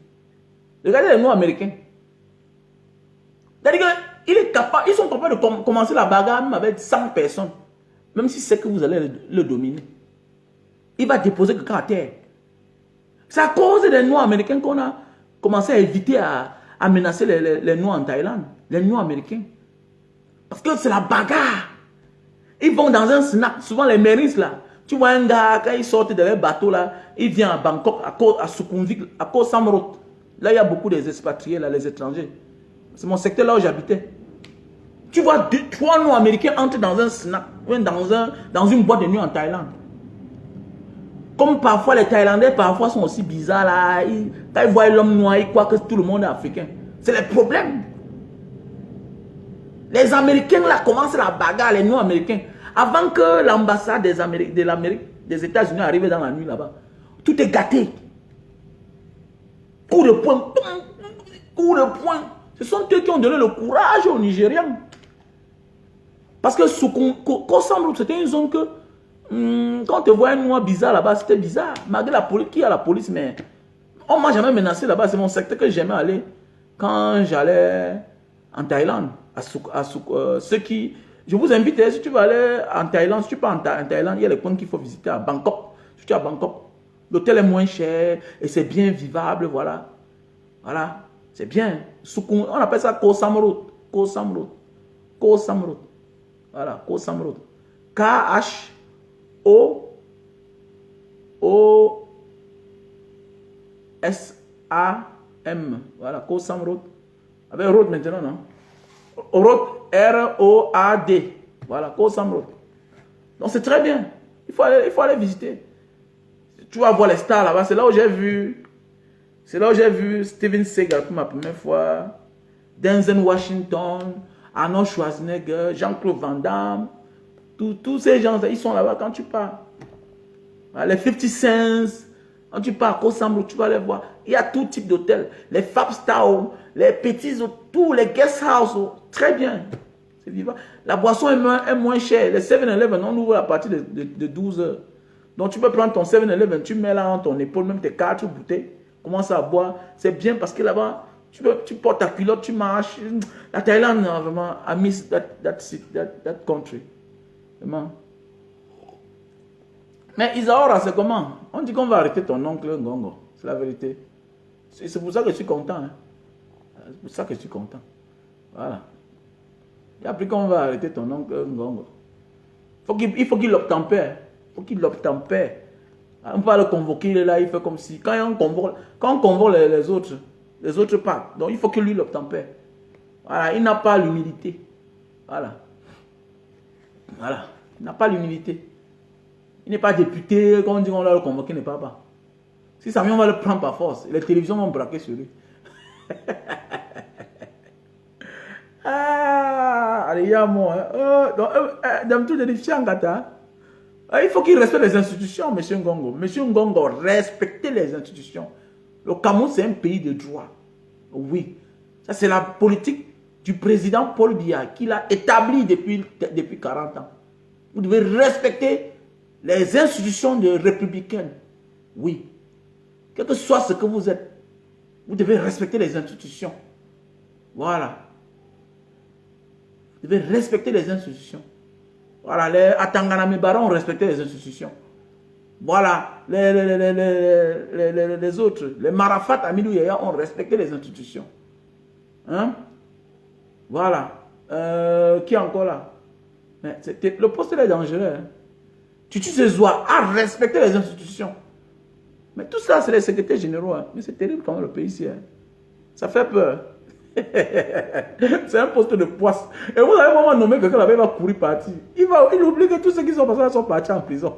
Regardez les Noirs américains. C'est-à-dire qu'ils sont capables de commencer la bagarre même avec 100 personnes. Même si c'est que vous allez le dominer. Il va déposer quelqu'un à terre. C'est à cause des Noirs américains qu'on a commencé à éviter à menacer les Noirs en Thaïlande. Les Noirs américains. Parce que c'est la bagarre. Ils vont dans un snack. Souvent les Marines là. Tu vois un gars, quand il sort de leur bateau là, il vient à Bangkok, à Sukhumvit, à Koh Samrot. Là, il y a beaucoup des expatriés, là, les étrangers. C'est mon secteur là où j'habitais. Tu vois 3 Noirs américains entrent dans un snack, dans une boîte de nuit en Thaïlande. Comme parfois les Thaïlandais, parfois sont aussi bizarres là. Quand ils voient l'homme noir, ils croient que tout le monde est africain. C'est le problème. Les Américains là commencent la bagarre, les Noirs américains. Avant que l'ambassade des États-Unis arrive dans la nuit là-bas, tout est gâté. Coup de poing, coup de poing. Ce sont eux qui ont donné le courage aux Nigériens. Parce que c'était une zone que, quand on te voit un Noir bizarre là-bas, c'était bizarre. Malgré la police, qui a la police, mais on m'a jamais menacé là-bas. C'est mon secteur que j'aimais aller quand j'allais en Thaïlande. Ceux qui... Je vous invite, si tu veux aller en Thaïlande, si tu pars en Thaïlande, il y a les coins qu'il faut visiter à Bangkok. Si tu es à Bangkok, l'hôtel est moins cher et c'est bien vivable, voilà. Voilà, c'est bien. On appelle ça Koh Samrot. Koh Samrot. Koh Samrot. Voilà, Koh Samrot. K-H-O-S-A-M. Voilà, Koh Samrot. Avec road maintenant, non? R-O-A-D. Voilà, Koh Samrot. Donc c'est très bien. Il faut aller visiter. Tu vas voir les stars là-bas. C'est là où j'ai vu Steven Seagal pour ma première fois. Denzel Washington, Arnold Schwarzenegger, Jean-Claude Van Damme. Tous ces gens, ils sont là-bas quand tu pars. Les 50 Cents. Quand tu pars à Koh Samrot, tu vas les voir. Il y a tout type d'hôtels. Les Fab Stars, les petits, tous les guest house. Très bien. C'est vivant. La boisson est moins chère. Les 7-Eleven, on ouvre à partir de 12 heures. Donc tu peux prendre ton 7-Eleven, tu mets là en ton épaule, même tes 4 bouteilles. Commence à boire. C'est bien parce que là-bas, tu portes ta culotte, tu marches. La Thaïlande, vraiment, I miss that country. Vraiment. Mais Isaora, c'est comment? On dit qu'on va arrêter ton oncle Ngongo. C'est la vérité. C'est pour ça que je suis content. Hein. C'est pour ça que je suis content. Voilà. Il a pris qu'on va arrêter ton oncle Ngongo. Il faut qu'il l'obtempère. Il faut qu'il l'obtempère. On va le convoquer, il est là, il fait comme si. Quand on convoque les autres partent. Donc il faut que lui l'obtempère. Voilà, il n'a pas l'humilité. Voilà. Voilà. Il n'a pas l'humilité. Il n'est pas député, quand on dit qu'on va le convoquer, il n'est pas. Si ça vient, on va le prendre par force. Les télévisions vont braquer sur lui. Allez, il y a moi. Dans tout les il faut qu'il respecte les institutions, M. Ngongo. M. Ngongo, respectez les institutions. Le Cameroun, c'est un pays de droit. Oui. Ça, c'est la politique du président Paul Biya qu'il a établie depuis 40 ans. Vous devez respecter les institutions républicaines. Oui. Quel que soit ce que vous êtes, vous devez respecter les institutions. Voilà. Vous devez respecter les institutions. Voilà. Les Atangana Barons ont respecté les institutions. Voilà. Les autres, les Marafat, Amidou Yaya ont respecté les institutions. Hein? Voilà. Qui est encore là? Mais le poste est dangereux. Hein? Tu ces oies à respecter les institutions. Mais tout ça, c'est les secrétaires généraux. Hein? Mais c'est terrible quand même le pays ici. Hein? Ça fait peur. C'est un poste de poisse. Et vous avez vraiment nommé quelqu'un là-bas, il va courir partir. Il oublie que tous ceux qui sont passés là sont partis en prison.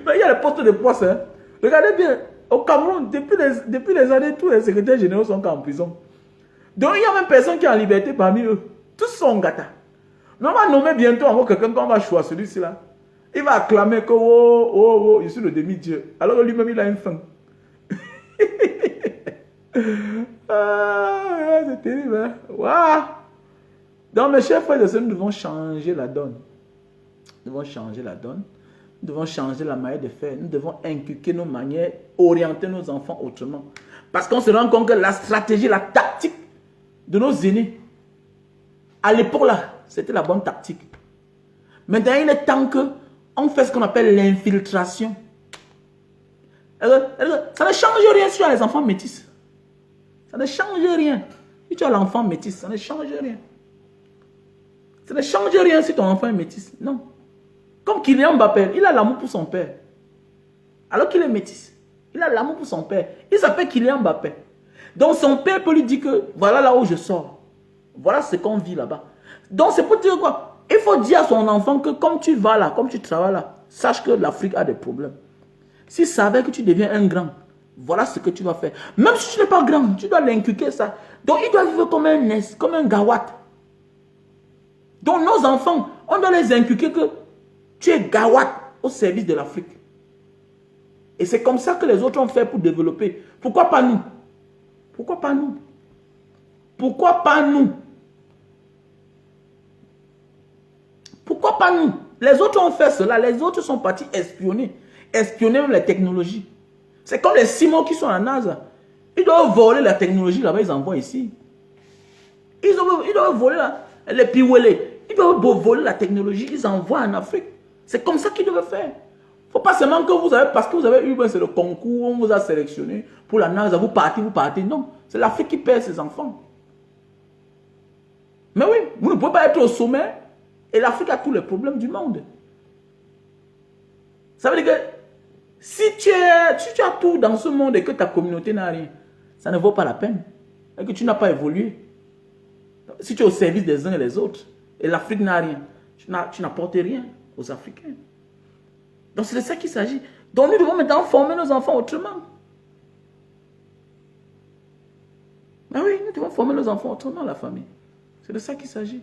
Mais il y a les postes de poisse. Hein? Regardez bien, au Cameroun, depuis les années, tous les secrétaires généraux sont en prison. Donc il y a même personne qui est en liberté parmi eux. Tous sont gâtas. Mais on va nommer bientôt encore quelqu'un qu'on va choisir celui-ci là. Il va acclamer que je suis le demi-dieu. Alors que lui-même il a une faim. C'est terrible. Hein? Wow. Donc mes chers frères et sœurs, nous devons changer la donne. Nous devons changer la donne. Nous devons changer la manière de faire. Nous devons inculquer nos manières, orienter nos enfants autrement. Parce qu'on se rend compte que la stratégie, la tactique de nos aînés, à l'époque là, c'était la bonne tactique. Maintenant, il est temps qu'on fait ce qu'on appelle l'infiltration. Ça ne change rien si tu as les enfants métis. Ça ne change rien. Si tu as l'enfant métis, ça ne change rien. Ça ne change rien si ton enfant est métis. Non. Comme Kylian Mbappé, il a l'amour pour son père. Alors qu'il est métis. Il a l'amour pour son père. Il s'appelle Kylian Mbappé. Donc son père peut lui dire que voilà là où je sors. Voilà ce qu'on vit là-bas. Donc c'est pour dire quoi? Il faut dire à son enfant que comme tu vas là, comme tu travailles là, sache que l'Afrique a des problèmes. S'il savait que tu deviens un grand, voilà ce que tu vas faire. Même si tu n'es pas grand, tu dois l'inculquer ça. Donc il doit vivre comme un gawat. Donc nos enfants, on doit les inculquer que tu es gawat au service de l'Afrique. Et c'est comme ça que les autres ont fait pour développer. Pourquoi pas nous? Pourquoi pas nous? Pourquoi pas nous? Pourquoi pas nous? Les autres ont fait cela. Les autres sont partis espionner. Espionner même les technologies. C'est comme les Simons qui sont à NASA. Ils doivent voler la technologie là-bas, ils envoient ici. Ils doivent voler les piouelés. Ils doivent voler la technologie, ils envoient en Afrique. C'est comme ça qu'ils doivent faire. Il ne faut pas seulement que vous avez, parce que vous avez eu, c'est le concours, on vous a sélectionné pour la NASA, vous partez. Non, c'est l'Afrique qui perd ses enfants. Mais oui, vous ne pouvez pas être au sommet et l'Afrique a tous les problèmes du monde. Ça veut dire que si tu as tout dans ce monde et que ta communauté n'a rien, ça ne vaut pas la peine. Et que tu n'as pas évolué. Si tu es au service des uns et des autres, et l'Afrique n'a rien, tu n'apportes rien aux Africains. Donc c'est de ça qu'il s'agit. Donc nous devons maintenant former nos enfants autrement. Ah oui, nous devons former nos enfants autrement, la famille. C'est de ça qu'il s'agit.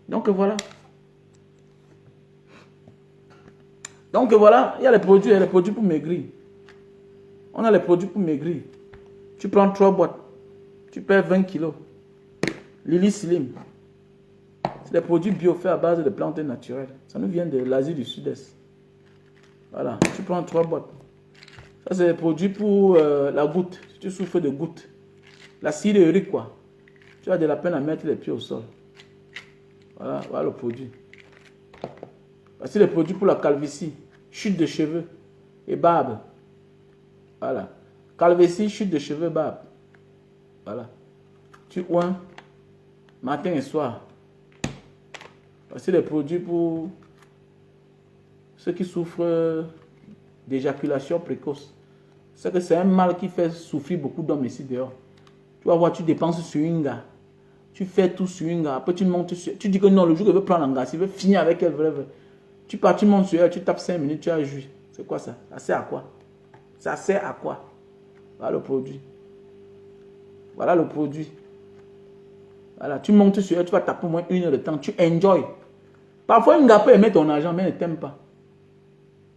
Donc voilà. Donc voilà, il y a les produits pour maigrir. On a les produits pour maigrir. Tu prends 3 boîtes, tu perds 20 kilos. Lily Slim. C'est des produits bio faits à base de plantes naturelles. Ça nous vient de l'Asie du Sud-Est. Voilà, tu prends 3 boîtes. Ça, c'est des produits pour la goutte. Si tu souffres de goutte. L'acide urique, quoi. Tu as de la peine à mettre les pieds au sol. Voilà, voilà le produit. Voici les produits pour la calvitie, chute de cheveux et barbe. Voilà. Calvitie, chute de cheveux, barbe. Voilà. Tu oins matin et soir. Voici les produits pour ceux qui souffrent d'éjaculation précoce. C'est que c'est un mal qui fait souffrir beaucoup d'hommes ici dehors. Tu vas voir, tu dépenses sur une gars. Tu fais tout sur une gars. Après, tu montes sur... Tu dis que non, le jour que je veux prendre un gars, il veut finir avec elle. Tu pars, tu montes sur elle, tu tapes 5 minutes, tu as joué. C'est quoi ça? Ça sert à quoi? Ça sert à quoi? Voilà le produit. Voilà le produit. Voilà, tu montes sur elle, tu vas taper au moins 1 heure de temps. Tu enjoy. Parfois, une gars peut aimer ton argent, mais elle ne t'aime pas.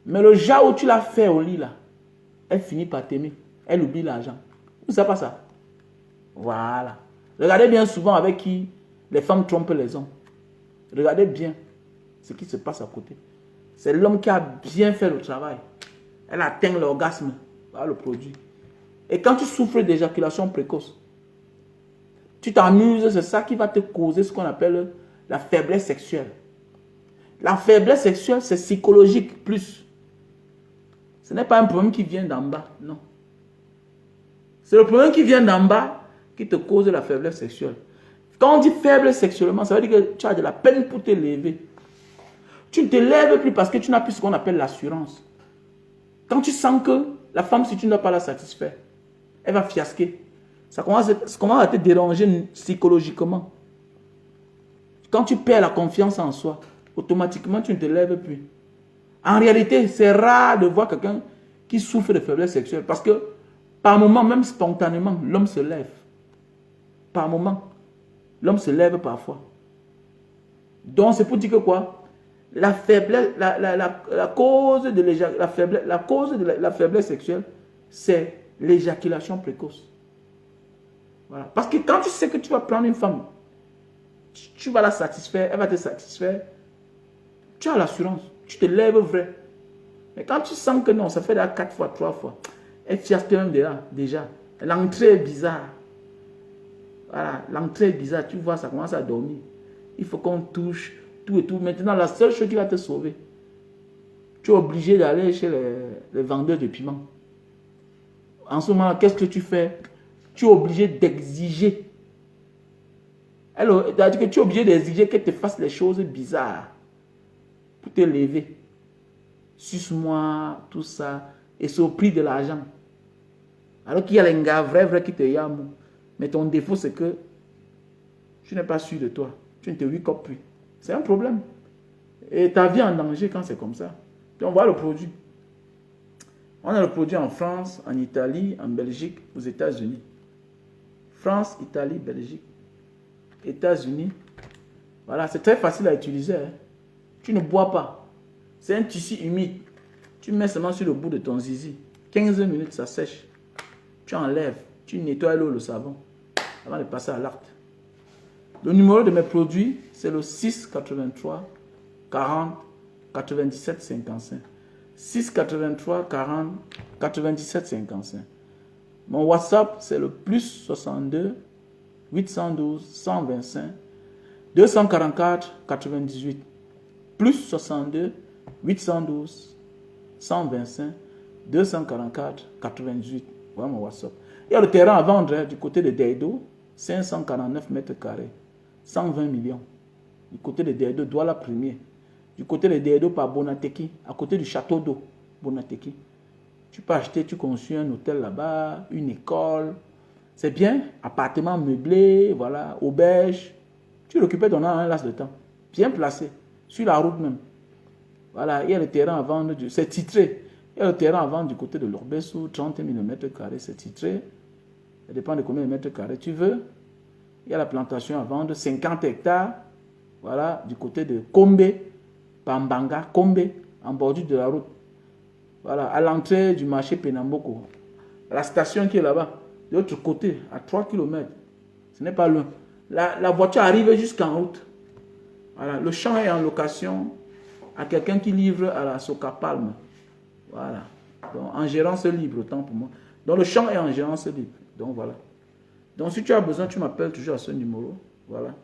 Mais le jour où tu l'as fait au lit, là, elle finit par t'aimer. Elle oublie l'argent. Vous ne savez pas ça? Voilà. Regardez bien souvent avec qui les femmes trompent les hommes. Regardez bien ce qui se passe à côté. C'est l'homme qui a bien fait le travail. Elle atteint l'orgasme par le produit. Et quand tu souffres d'éjaculation précoce, tu t'amuses, c'est ça qui va te causer ce qu'on appelle la faiblesse sexuelle. La faiblesse sexuelle, c'est psychologique plus. Ce n'est pas un problème qui vient d'en bas, non. C'est le problème qui vient d'en bas qui te cause la faiblesse sexuelle. Quand on dit faible sexuellement, ça veut dire que tu as de la peine pour te lever. Tu ne te lèves plus parce que tu n'as plus ce qu'on appelle l'assurance. Quand tu sens que la femme, si tu ne dois pas la satisfaire, elle va fiasquer. Ça commence à te déranger psychologiquement. Quand tu perds la confiance en soi, automatiquement, tu ne te lèves plus. En réalité, c'est rare de voir quelqu'un qui souffre de faiblesse sexuelle parce que par moment, même spontanément, l'homme se lève. Par moment, l'homme se lève parfois. Donc, c'est pour dire que quoi? La faiblesse, la cause de la faiblesse sexuelle, c'est l'éjaculation précoce. Voilà. Parce que quand tu sais que tu vas prendre une femme, tu vas la satisfaire, elle va te satisfaire, tu as l'assurance, tu te lèves vrai. Mais quand tu sens que non, ça fait déjà 4 fois, 3 fois, elle fiasque même déjà. L'entrée est bizarre. Voilà, l'entrée est bizarre, tu vois, ça commence à dormir. Il faut qu'on touche, tout et tout. Maintenant, la seule chose qui va te sauver, tu es obligé d'aller chez les vendeurs de piment. En ce moment, qu'est-ce que tu fais? Tu es obligé d'exiger. C'est-à-dire que tu es obligé d'exiger qu'elle te fasse les choses bizarres pour te lever. Suce-moi, tout ça. Et c'est au prix de l'argent. Alors qu'il y a les gars vrais qui te yamment. Mais ton défaut, c'est que tu n'es pas sûr de toi. Tu ne te recopes plus. C'est un problème. Et ta vie est en danger quand c'est comme ça. Puis on voit le produit. On a le produit en France, en Italie, en Belgique, aux États-Unis. France, Italie, Belgique, États-Unis. Voilà, c'est très facile à utiliser. Hein. Tu ne bois pas. C'est un tissu humide. Tu mets seulement sur le bout de ton zizi. 15 minutes, ça sèche. Tu enlèves. Tu nettoies l'eau, le savon. Avant de passer à l'acte. Le numéro de mes produits, c'est le 6 83 40 97 55. 6 83 40 97 55. Mon WhatsApp, c'est le plus 62 812 125 244 98. Plus 62 812 125 244 98. Voilà mon WhatsApp. Il y a le terrain à vendre hein, du côté de Deido, 549 mètres carrés, 120 millions. Du côté de Deido, Douala Premier. Du côté de Deido par Bonateki, à côté du château d'eau, Bonateki. Tu peux acheter, tu construis un hôtel là-bas, une école. C'est bien, appartement meublé, voilà, auberge. Tu l'occupais dans un laps de temps. Bien placé, sur la route même. Voilà, il y a le terrain à vendre, c'est titré. Il y a le terrain à vendre du côté de l'Orbesso, 30 000 mètres carrés, c'est titré. Ça dépend de combien de mètres carrés tu veux. Il y a la plantation à vendre, 50 hectares. Voilà, du côté de Kombe, Pambanga, Kombe, en bordure de la route. Voilà, à l'entrée du marché Penamboko. La station qui est là-bas, de l'autre côté, à 3 km. Ce n'est pas loin. La voiture arrive jusqu'en route. Voilà, le champ est en location à quelqu'un qui livre à la Soca Palme. Voilà. Donc, en gérance libre, autant pour moi. Donc, le champ est en gérance libre. Donc, voilà. Donc, si tu as besoin, tu m'appelles toujours à ce numéro. Voilà.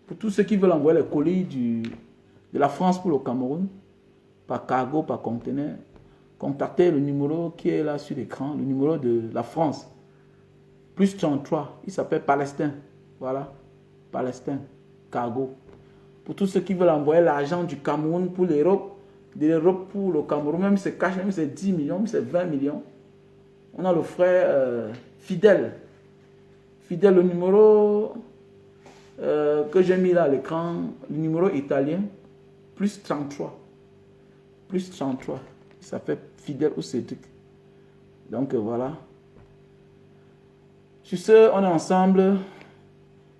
Pour tous ceux qui veulent envoyer les colis de la France pour le Cameroun, par cargo, par conteneur, contactez le numéro qui est là sur l'écran, le numéro de la France. Plus 33. Il s'appelle Palestin. Voilà. Palestin. Cargo. Pour tous ceux qui veulent envoyer l'argent du Cameroun pour l'Europe, de l'Europe pour le Cameroun, même si c'est cash, même si c'est 10 millions, même si c'est 20 millions. On a le frère Fidèle. Fidèle, le numéro que j'ai mis là à l'écran, le numéro italien, plus 33. Plus 33. Ça fait Fidèle ou Cédric. Donc voilà. Sur ce, on est ensemble.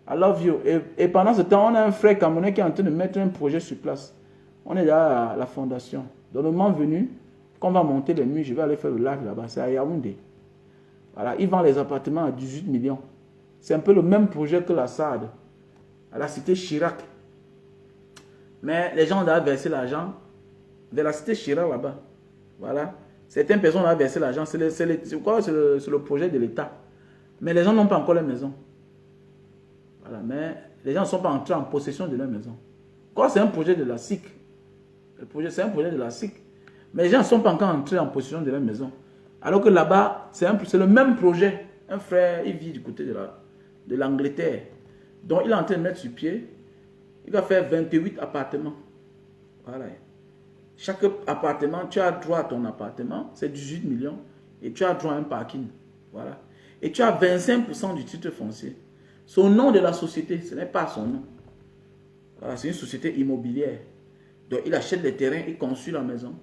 I love you. Et pendant ce temps, on a un frère camerounais qui est en train de mettre un projet sur place. On est là à la fondation. Dans le moment venu, quand on va monter les murs, je vais aller faire le live là-bas. C'est à Yaoundé. Voilà, ils vendent les appartements à 18 millions. C'est un peu le même projet que la SAD, à la cité Chirac. Mais les gens doivent verser l'argent vers la cité Chirac là-bas. Voilà. Certaines personnes doivent verser l'argent. C'est le projet de l'État. Mais les gens n'ont pas encore leur maison. Voilà. Mais les gens ne sont pas entrés en possession de leur maison. Quoi, c'est un projet de la SIC. C'est un projet de la SIC. Mais les gens ne sont pas encore entrés en possession de leur maison. Alors que là-bas, c'est le même projet. Un frère, il vit du côté de l'Angleterre. Donc, il est en train de mettre sur pied. Il va faire 28 appartements. Voilà. Chaque appartement, tu as droit à ton appartement, c'est 18 millions. Et tu as droit à un parking. Voilà. Et tu as 25% du titre foncier. Son nom de la société, ce n'est pas son nom. Voilà, c'est une société immobilière. Donc, il achète les terrains, il construit la maison.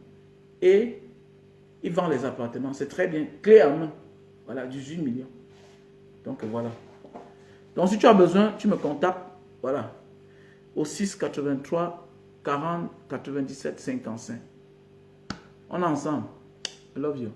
Et il vend les appartements. C'est très bien. Clé en main. Voilà, 18 millions. Donc, voilà. Donc, si tu as besoin, tu me contactes. Voilà. Au 6 83 40 97 55. On est ensemble. I love you.